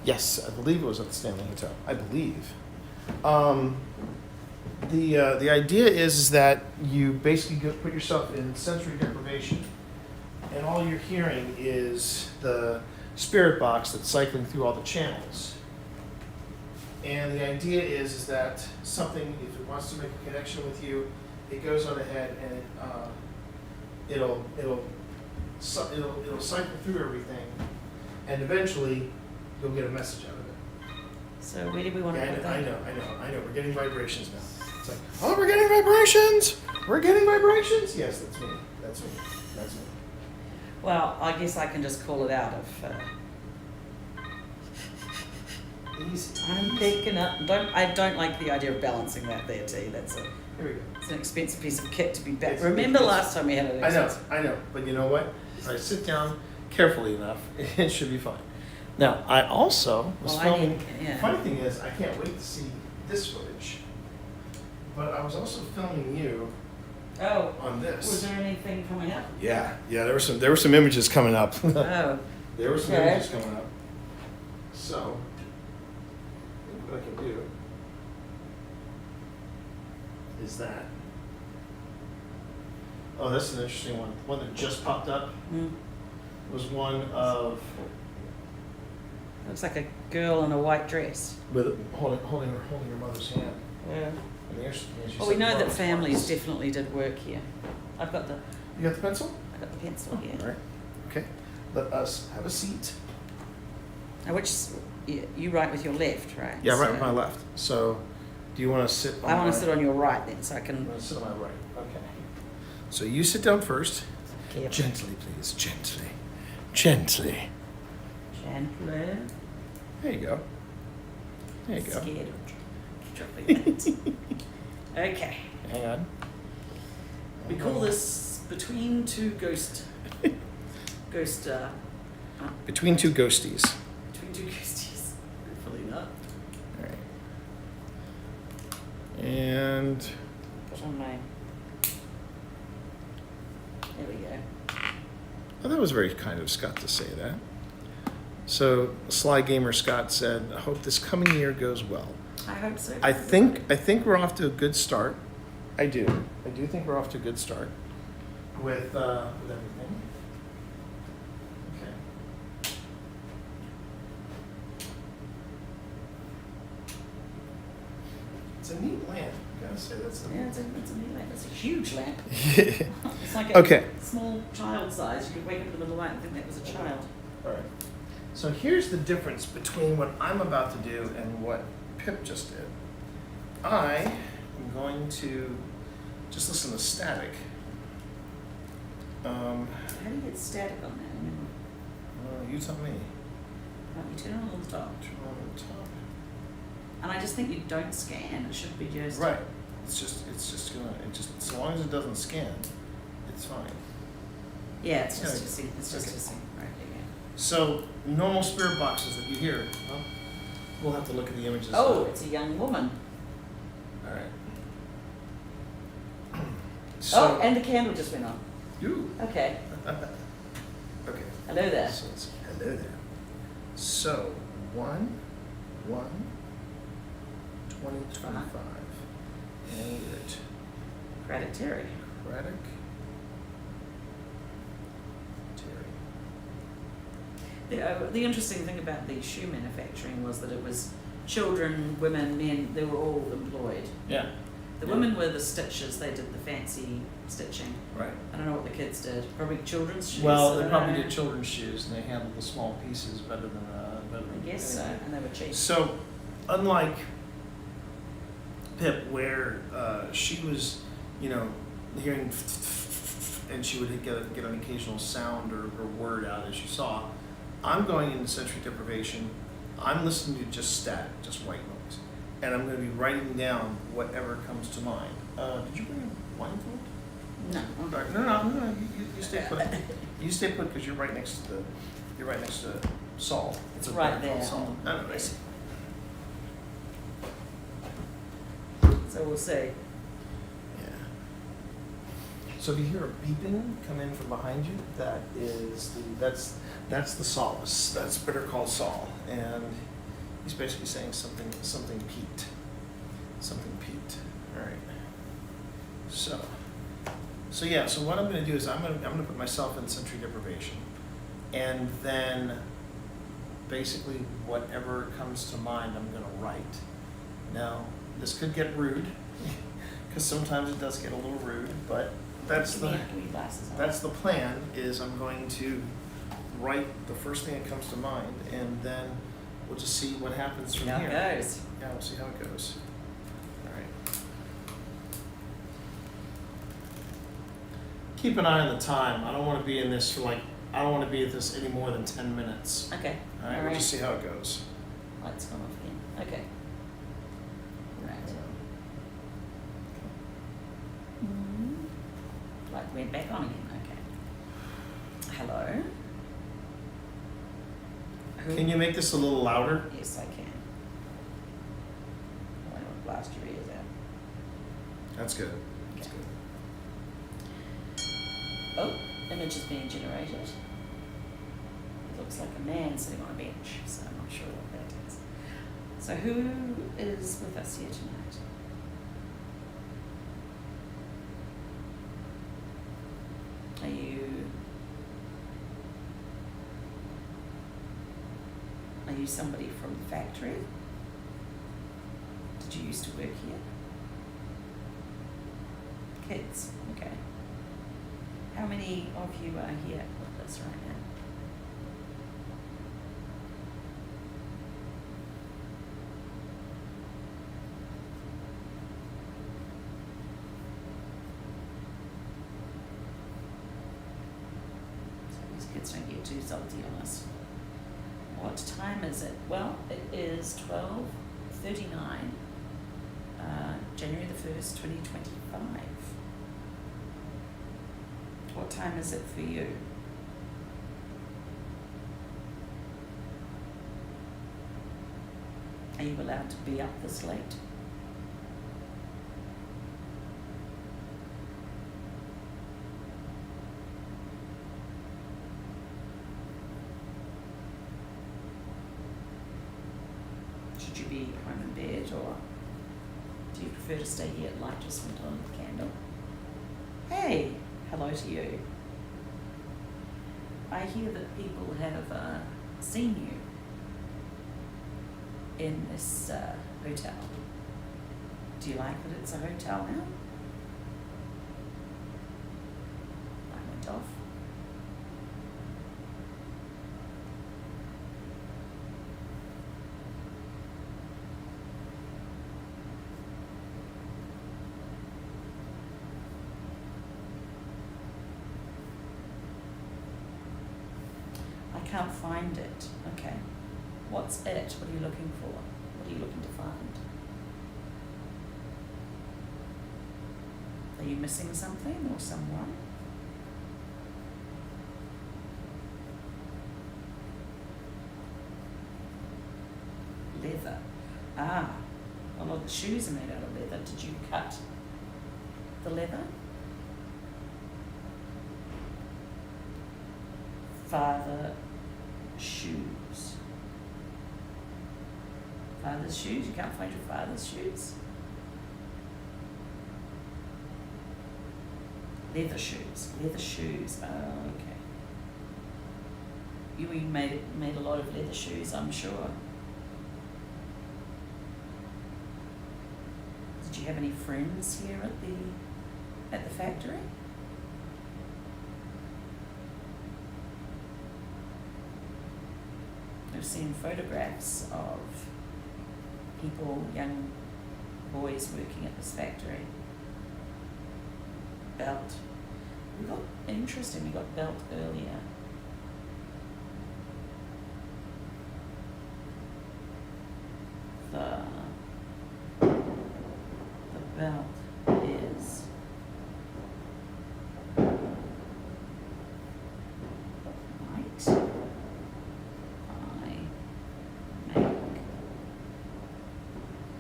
Yes, I believe it was at the Stanley Hotel. I believe. The idea is that you basically put yourself in sensory deprivation, and all you're hearing is the spirit box that's cycling through all the channels. And the idea is that something, if it wants to make a connection with you, it goes on ahead and it'll cycle through everything, and eventually you'll get a message out of it. So where do we want to put that? I know. We're getting vibrations now. It's like, oh, we're getting vibrations. We're getting vibrations. Yes, that's me. That's me. Well, I guess I can just call it out of. Easy. I'm picking up. I don't like the idea of balancing that there, T. Here we go. It's an expensive piece of kit to be back. It's- Remember it's- last time we had it? I know. But you know what? If I sit down carefully enough, it should be fine. Now, I also was filming. yeah. Funny thing is, I can't wait to see this footage. But I was also filming you Oh, on this. was there anything coming up? Yeah. There were some images coming up. Oh, There were some Okay. images coming up. So, I think what I can do is that. Oh, that's an interesting one. One that just popped up was one of looks like a girl in a white dress. with holding her mother's hand. Yeah. And there's, Well, we know that families definitely did work here. I've got the You got the pencil? pencil here. All right. Okay. Let us have a seat. Now, you write with your left, right? Yeah, right So with my left. So, do you want to sit on I want my- to sit on your right then, so I I'm can. going to sit on my right. Okay. So you sit down first. Careful. Gently, please. Gently. Gently. Gently. There you go. There you go. Scared of dropping that. Okay. Hang on. We call this between two Between two ghosties. between two ghosties. Hopefully not. All right. And Put on my. There we go. oh, that was very kind of Scott to say that. So Sly Gamer Scott said, "I hope this coming year goes well." I hope so. I think we're off to a good start. I do think we're off to a good start with everything. Okay. It's a neat lamp. I gotta say that's a Yeah, it's a neat lamp. It's a huge lamp. neat. It's like a Okay. small child size. You could wake up in the middle of the night and think that was a child. All right. So here's the difference between what I'm about to do and what Pip just did. I am going to just listen to static. How do you get static on that? I mean, You tell me. let me turn it on the top. Turn on the top. And I just think you don't scan. It should be just. Right. It's just gonna. As long as it doesn't scan, it's fine. Yeah, it's just Yeah. to see. It's just Okay. to see. Right there. So normal spirit boxes that you hear. Well, we'll have to look at the images. Oh, it's a young woman. All right. Oh, and the candle just went on. You. Okay. Okay. Hello there. So it's, hello there. So 1/1/2025, and we're at Craddock Terry. Craddock Terry. The interesting thing about the shoe manufacturing was that it was children, women, men. They were all employed. Yeah. The Yeah. women were the stitches, they did the fancy stitching. Right. I don't know what the kids did, probably children's shoes. Well, I they don't probably know. did children's shoes, and they handled the small pieces better than I guess so, anyway. and they were cheap. So, unlike Pip, where she was, hearing, and she would get an occasional sound or word out as you saw, I'm going into sensory deprivation. I'm listening to just static, just white noise, and I'm going to be writing down whatever comes to mind. Did you bring a blindfold? No. Sorry. No. You stay put. You stay put because you're right next to Saul. It's a right bear called there. Saul. I don't know. So we'll see. Yeah. So if you hear a beeping come in from behind you, that's the solace. That's Better Call Saul, and he's basically saying something peaked. Something peaked. All right. So yeah. So what I'm going to do is I'm going to put myself in sensory deprivation, and then basically whatever comes to mind, I'm going to write. Now this could get rude, because sometimes it does get a little rude, but that's Give the me your glasses on. that's the plan. Is I'm going to write the first thing that comes to mind, and then we'll just see what happens from How here. it goes. Yeah, we'll see how it goes. All right. Keep an eye on the time. I don't want to be in this for I don't want to be at this any more than 10 minutes. Okay. All right, we'll just see how it goes. Lights gone off again. Okay. Right. Light went back on again. Okay. Hello. Who? Can you make this a little louder? Yes, I can. I want to blast your ears out. That's good. That's good. Oh, image is being generated. It looks like a man sitting on a bench, so I'm not sure what that is. So who is with us here tonight? Are you somebody from the factory? Did you used to work here? Kids, okay. How many of you are here with us right now? So these kids don't get too salty on us. What time is it? Well, it is 12:39, January the 1st, 2025. What time is it for you? Are you allowed to be up this late? Should you be home in bed, or do you prefer to stay here at light just one time with a candle? Hey, hello to you. I hear that people have seen you in this hotel. Do you like that it's a hotel now? I went off. I can't find it. Okay. What's it? What are you looking for? What are you looking to find? Are you missing something or someone? Leather. Ah, a lot of the shoes are made out of leather. Did you cut the leather? Father shoes. Father's shoes? You can't find your father's shoes? Leather shoes. Leather shoes. Oh, okay. You made a lot of leather shoes, I'm sure. Did you you have any friends here at the factory? I've seen photographs of people, young boys working at this factory. Belt. We got belt earlier. The belt is white.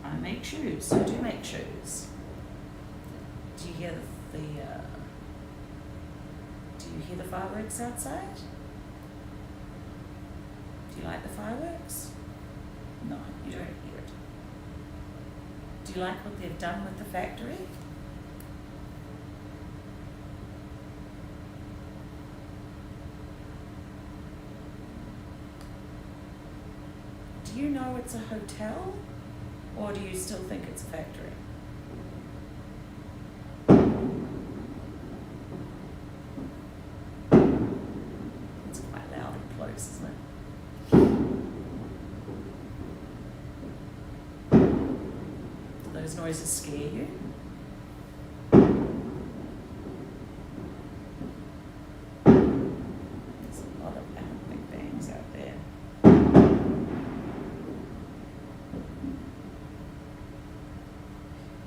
I make shoes. I do make shoes. Do you hear the fireworks outside? Do you like the fireworks? No, you don't hear it. Do you like what they've done with the factory? Do you know it's a hotel, or do you still think it's a factory? It's quite loud and close, isn't it? Do those noises scare you? There's a lot of big bangs out there.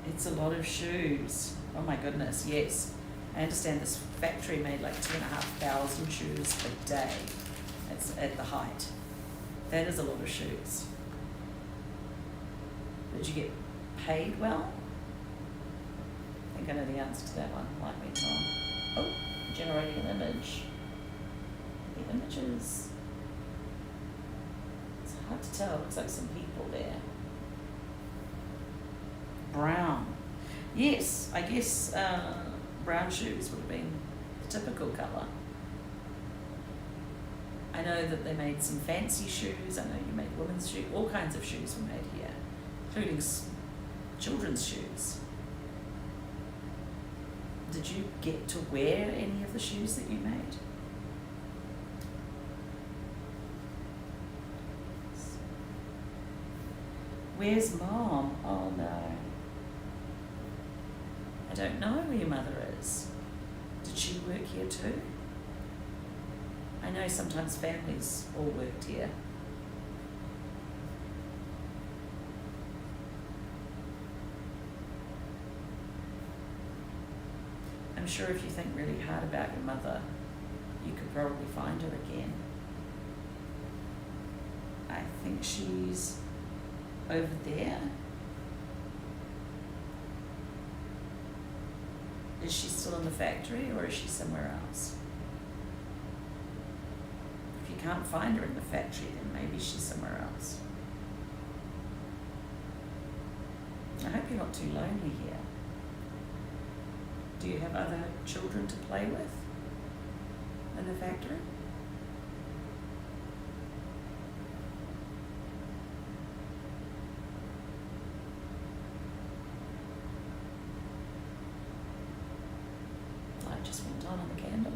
It's a lot of shoes. Oh my goodness, yes. I understand this factory made like 2,500 shoes a day. It's at the height. That is a lot of shoes. Did you get paid well? I think I know the answer to that one. Like me, Tom. Oh, generating an image. The images. It's hard to tell. It looks like some people there. Brown. Yes, I guess brown shoes would have been the typical colour. I know that they made some fancy shoes. I know you made women's shoes. All kinds of shoes were made here, including children's shoes. Did you get to wear any of the shoes that you made? Where's Mom? Oh no. I don't know where your mother is. Did she work here too? I know sometimes families all worked here. I'm sure if you think really hard about your mother, you could probably find her again. I think she's over there. Is she still in the factory, or is she somewhere else? If you can't find her in the factory, then maybe she's somewhere else. I hope you're not too lonely here. Do you have other children to play with in the factory? Light just went on the candle.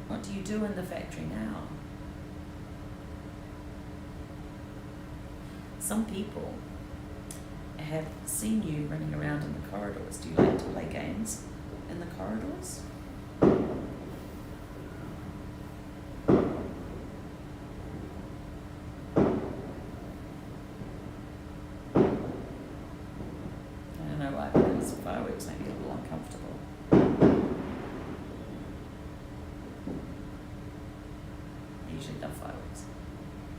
What do you do in the factory now? Some people have seen you running around in the corridors. Do you like to play games in the corridors? I don't know why, because fireworks make me a little uncomfortable. I usually love fireworks.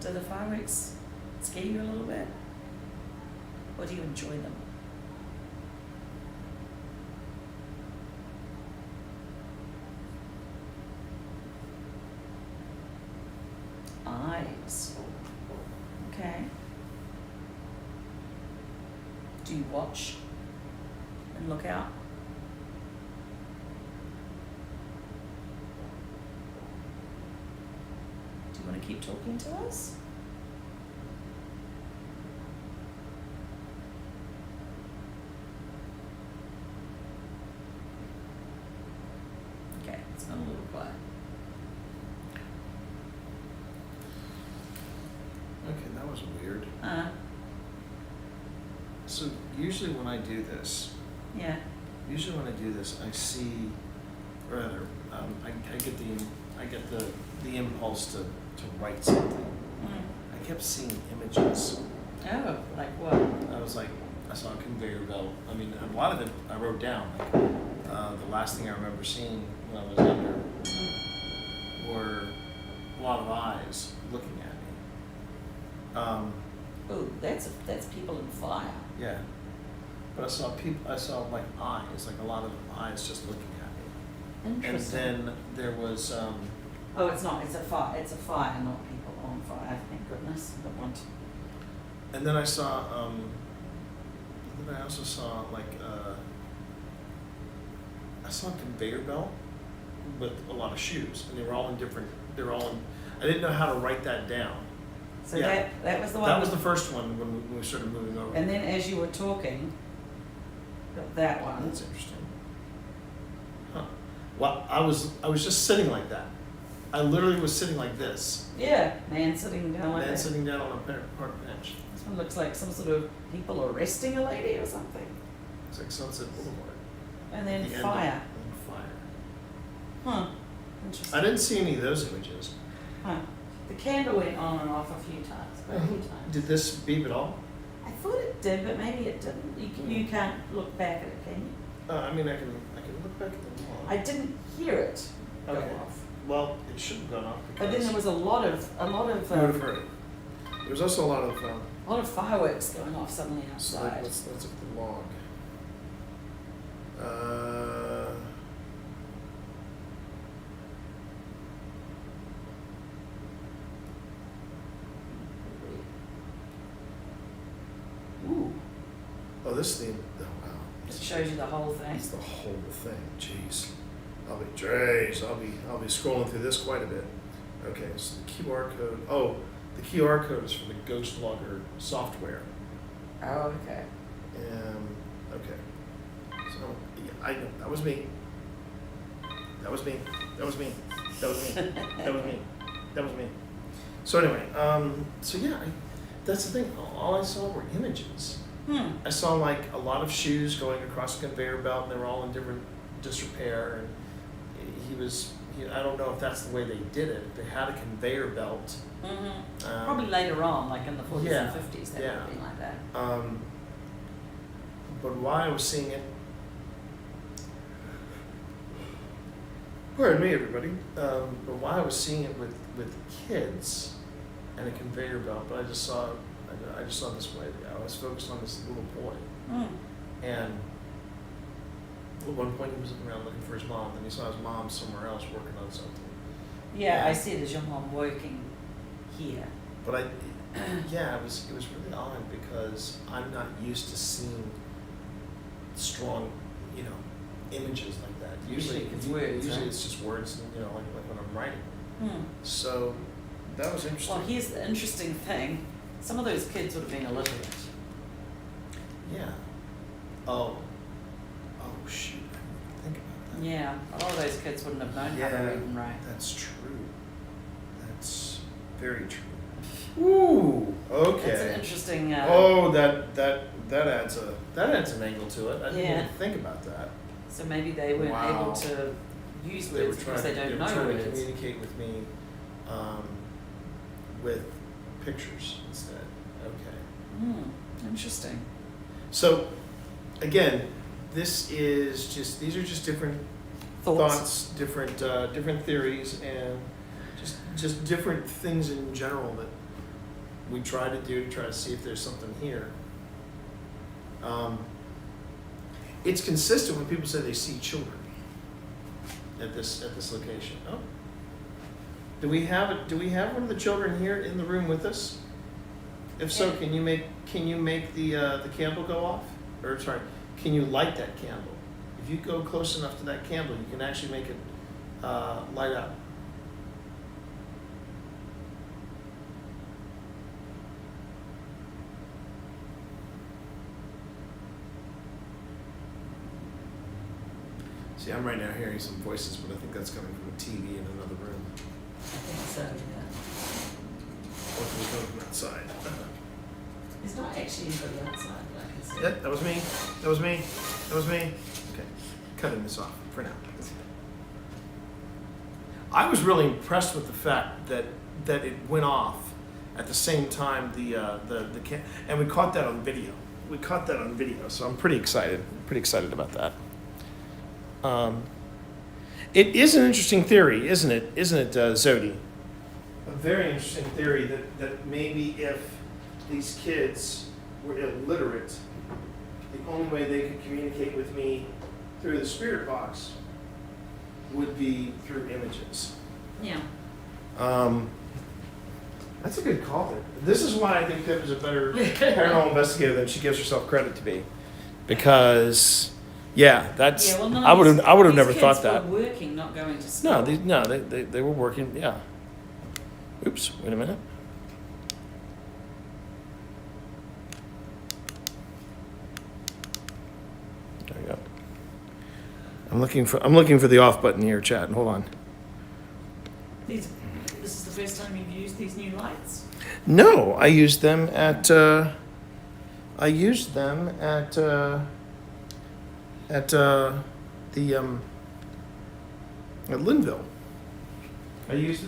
Do the fireworks scare you a little bit? Or do you enjoy them? Eyes. Okay. Do you watch and look out? Do you want to keep talking to us? It's gone a little quiet. Okay, that was weird. So usually when I do this, Yeah. I see, rather, I get the impulse to write something. I kept seeing images. Oh, like what? I saw a conveyor belt. I mean, a lot of it I wrote down. Like, the last thing I remember seeing when I was younger were a lot of eyes looking at me. Oh, that's people in fire. Yeah. But I saw like eyes, like a lot of eyes just looking at me. Interesting. And then there was, Oh, it's not. It's a fire. It's a fire, not people on fire. Thank goodness. I don't want. and then I saw, then I also saw like, I saw a conveyor belt with a lot of shoes, and they were all in different, I didn't know how to write that down. So Yeah. that was the one. That was the first one when we started moving over. And then as you were talking, got that one. That's interesting. Huh. Well, I was just sitting like that. I literally was sitting like this. Yeah, man sitting down like Man that. sitting down on a park bench. This one looks like some sort of people arresting a lady or something. It's like Sunset Boulevard. And then The end of- fire. and fire. Huh. Interesting. I didn't see any of those images. Huh. The candle went on and off a few times. Quite a few times. Did this beep at all? I thought it did, but maybe it didn't. You can't look back at it, can you? I mean, I can look back at the wall. I didn't hear it go Okay. off. Well, it should have gone off because. But then there was a lot of You would have heard it. There was also a lot of fireworks going off suddenly so outside. let's look at the log. Ooh, Oh, this thing. Oh, wow. it shows you the whole thing. That's the whole thing. Jeez. I'll be scrolling through this quite a bit. Okay, so the QR code. Oh, the QR code is for the Ghost Logger software. Oh, okay. Okay. So yeah, I know that was me. That was me. That was me. That was me. That was me. That was me. So anyway, so yeah, that's the thing. All I saw were images. I saw like a lot of shoes going across a conveyor belt, and they were all in different disrepair. And I don't know if that's the way they did it. They had a conveyor belt. Probably later on, like in the 40s yeah, and 50s, that yeah. would have been like that. But why I was seeing it, pardon me, everybody. But why I was seeing it with kids and a conveyor belt, but I just saw this way. I was focused on this little boy, and at one point he was looking around looking for his mom, and he saw his mom somewhere else working on something. Yeah, I see there's your mom working here. But it was really odd because I'm not used to seeing strong, images like that. Usually it's words, Usually right? it's just words, like when I'm writing. So that was interesting. Well, here's the interesting thing. Some of those kids would have been illiterate. Yeah. Oh shoot! I didn't think about that. Yeah, a lot of those kids wouldn't have known how to read and write. That's true. That's very true. Ooh. Okay. That's an interesting. That adds an angle to it. I didn't Yeah. even think about that. So maybe they weren't Wow. able to use They were words because they don't were know trying to words. communicate with me with pictures instead. Okay. Interesting. So again, these are just different thoughts, different theories, and just different things in general that we try to see if there's something here. It's consistent when people say they see children at this location. Oh, do we have one of the children here in the room with us? If so, can you make the candle go off? Or sorry, can you light that candle? If you go close enough to that candle, you can actually make it light up. See, I'm right now hearing some voices, but I think that's coming from a TV in another room. I think so, yeah. Or from coming from outside. There's not actually anybody outside that I can see. Yep, that was me. That was me. That was me. Okay, cutting this off for now. I was really impressed with the fact that it went off at the same time and we caught that on video. We caught that on video, so I'm pretty excited. Pretty excited about that. It is an interesting theory, isn't it? Isn't it, Zodi? A very interesting theory that maybe if these kids were illiterate, the only way they could communicate with me through the spirit box would be through images. Yeah. That's a good call. This is why I think Pip is a better paranormal investigator than she gives herself credit to be, because that's Yeah, well, none I of would these- have these never kids thought that. were working, not going to school. They were working. Yeah. Oops. Wait a minute. There we go. I'm looking for the off button here, chat. Hold on. This is the first time you've used these new lights? No, I used them at Linville. I used them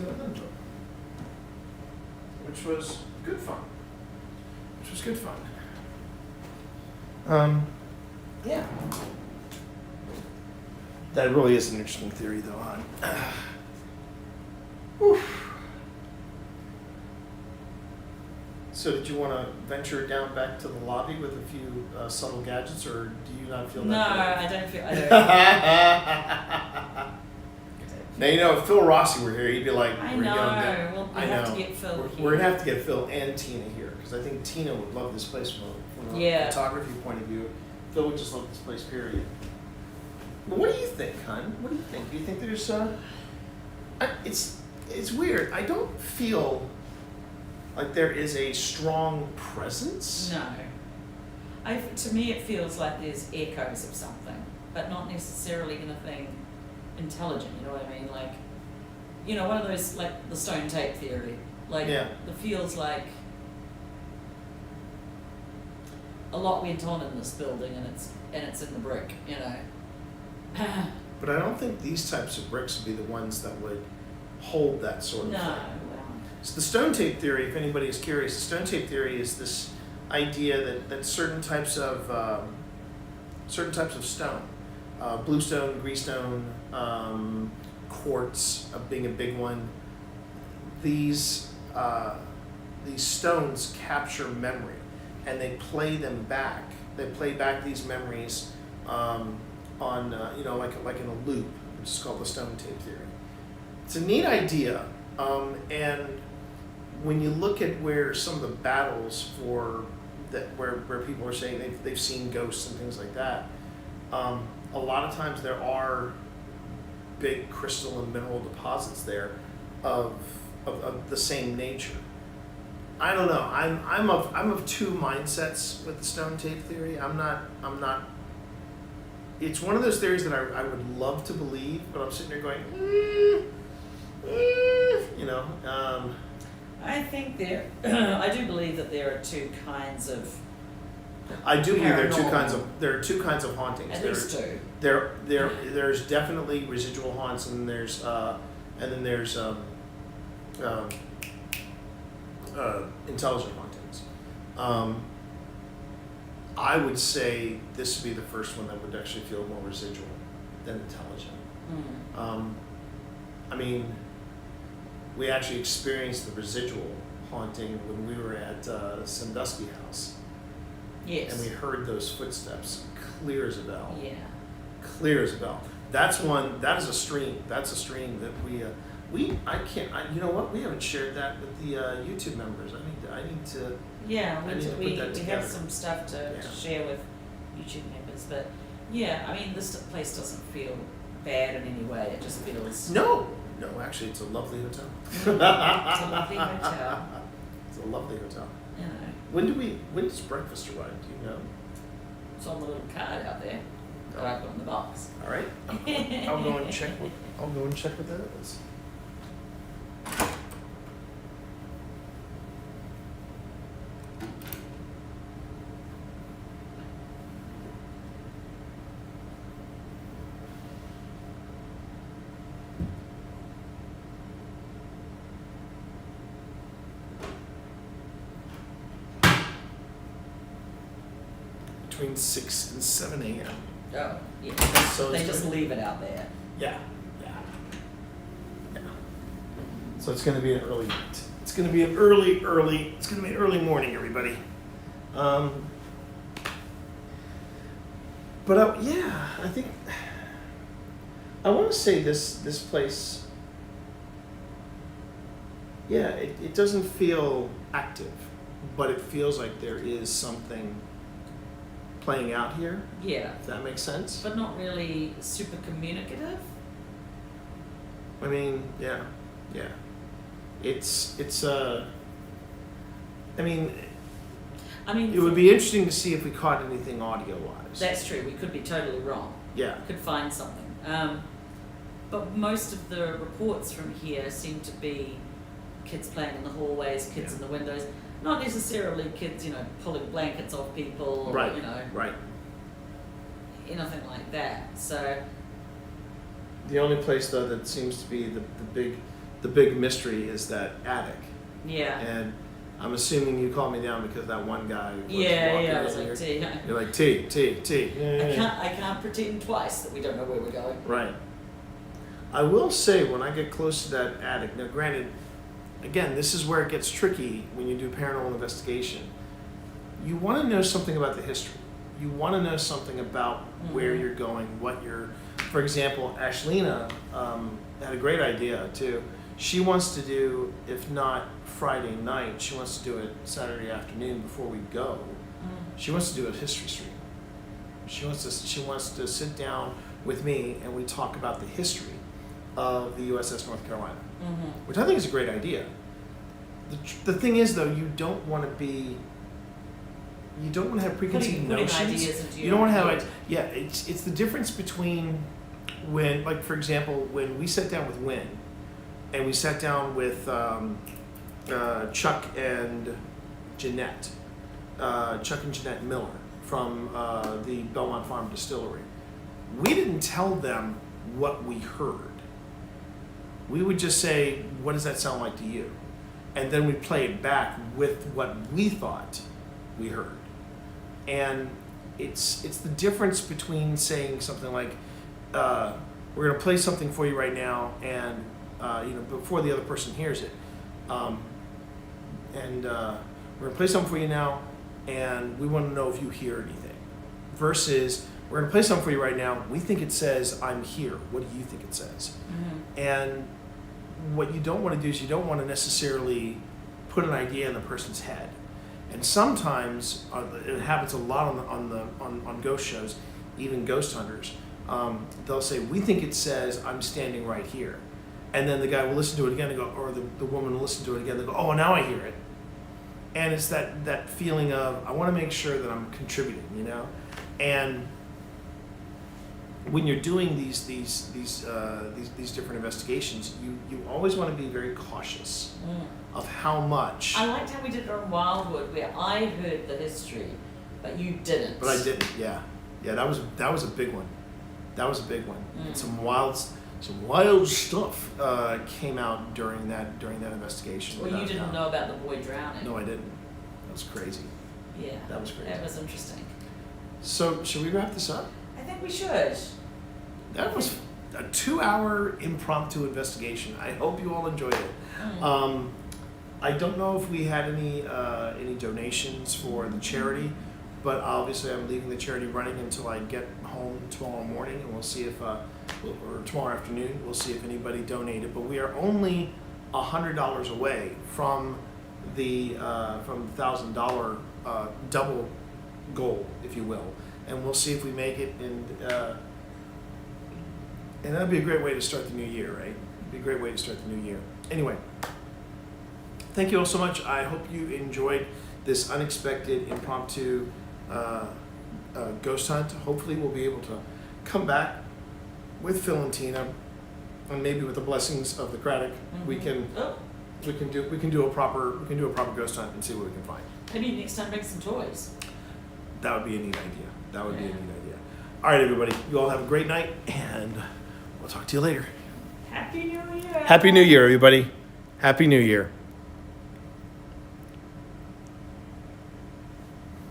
at Linville, which was good fun. Yeah. That really is an interesting theory, though, hon. Whew. So did you want to venture down back to the lobby with a few subtle gadgets, or do you not feel that? No, way? I don't feel. Now, you know, if Phil Rossi were here, he'd be like, I "We're know. going down." Well, we I have know. to get Phil We're here. going to have to get Phil and Tina here, because I think Tina would love this place from a photography point of view. Phil would just love this place, period. But what do you think, hon? What do you think? Do you think there's it's weird. I don't feel like there is a strong presence. No. To me, it feels like there's echoes of something, but not necessarily anything intelligent. You know what I mean? Like, you know, one of those, like the stone tape theory. Like, Yeah. it feels like a lot went on in this building, and it's in the brick. You know. But I don't think these types of bricks would be the ones that would hold that sort of No. thing. Well, So the stone tape theory, if anybody is curious, the stone tape theory is this idea that certain types of stone, blue stone, green stone, quartz being a big one, these stones capture memory, and they play them back. They play back these memories on like in a loop, which is called the stone tape theory. It's a neat idea, and when you look at where some of the battles where people are saying they've seen ghosts and things like that, a lot of times there are big crystal and mineral deposits there of the same nature. I don't know. I'm of two mindsets with the stone tape theory. I'm not. It's one of those theories that I would love to believe, but I'm sitting there going, you know. I think I do believe that there are two kinds of. I do believe there are Paranormal. two kinds of hauntings. At least two. There's definitely residual haunts, and there's intelligent hauntings. I would say this would be the first one that would actually feel more residual than intelligent. I mean, we actually experienced the residual haunting when we were at Sandusky House. Yes. And we heard those footsteps clear as a bell. Yeah. Clear as a bell. That is a stream. That's a stream that you know what? We haven't shared that with the YouTube members. I need to. Yeah, I need to put we that have together. some stuff to share with YouTube members, but yeah, I mean, this place doesn't feel bad in any way. It just feels. No, actually, it's a lovely hotel. It's a lovely hotel. It's a lovely hotel. You know, When does breakfast arrive? Do you know? it's on the little card out there. that I put in the box. All right. I'll go and check. I'll go and check what that is. Between 6 and 7 a.m. Oh, yeah. So They it's just gonna- leave it out there. Yeah. So it's going to be an early night. It's going to be an early. It's going to be an early morning, everybody. But yeah, I think I want to say this place. Yeah, it doesn't feel active, but it feels like there is something playing out here. Yeah, If that makes sense. but not really super communicative. I mean, yeah. It's I mean, I mean, it would be interesting to see if we caught anything audio-wise. that's true. We could be totally wrong. Yeah. Could find something. But most of the reports from here seem to be kids playing in the hallways, kids in the windows. Not necessarily kids, pulling blankets off people or, Right. Right. anything like that. So, The only place though that seems to be the big mystery is that attic. yeah. And I'm assuming you called me down because that one guy was Yeah, walking I was in like, here. T. You're like, T. I can't pretend twice that we don't know where we're going. Right. I will say when I get close to that attic, now granted, again, this is where it gets tricky when you do paranormal investigation. You want to know something about the history. You want to know something about where you're going, for example, Ashlina had a great idea too. She wants to do, if not Friday night, she wants to do it Saturday afternoon before we go. She wants to do a history stream. She wants to sit down with me and we talk about the history of the USS North Carolina, which I think is a great idea. The thing is though, you don't want to have preconceived Putting notions. ideas into You your don't want to have head. it's the difference between when, like for example, when we sat down with Wynn, and we sat down with Chuck and Jeanette Miller from the Belmont Farm Distillery. We didn't tell them what we heard. We would just say, "What does that sound like to you?" And then we play it back with what we thought we heard. And it's the difference between saying something like, "We're going to play something for you right now," and before the other person hears it, we're going to play something for you now, and we want to know if you hear anything. Versus, we're going to play something for you right now. We think it says, "I'm here." What do you think it says? And what you don't want to do is you don't want to necessarily put an idea in the person's head. And sometimes it happens a lot on ghost shows, even ghost hunters. They'll say, "We think it says I'm standing right here," and then the guy will listen to it again and go, or the woman will listen to it again and go, "Oh, now I hear it." And it's that feeling of I want to make sure that I'm contributing, and when you're doing these different investigations, you always want to be very cautious of how much. I liked how we did it on Wildwood, where I heard the history, but you didn't. But I didn't. Yeah. That was a big one. That was a big one. And some wild stuff came out during that investigation. Well, you didn't know about the boy drowning. No, I didn't. That was crazy. Yeah. That was crazy. That was interesting. So, should we wrap this up? I think we should. That was a 2-hour impromptu investigation. I hope you all enjoyed it. I don't know if we had any donations for the charity, but obviously I'm leaving the charity running until I get home tomorrow morning, and we'll see if, or tomorrow afternoon, we'll see if anybody donated. But we are only $100 away from the $1,000 double goal, if you will, and we'll see if we make it. And that'd be a great way to start the new year, right? It'd be a great way to start the new year. Anyway, thank you all so much. I hope you enjoyed this unexpected impromptu ghost hunt. Hopefully we'll be able to come back with Phil and Tina, and maybe with the blessings of the Craddock, we can Oh, do a proper ghost hunt and see what we can find. maybe next time bring some toys. That would be a neat idea. That would be a neat idea. All right, everybody. You all have a great night, and we'll talk to you later. Happy New Year. Happy New Year, everybody. Happy New Year.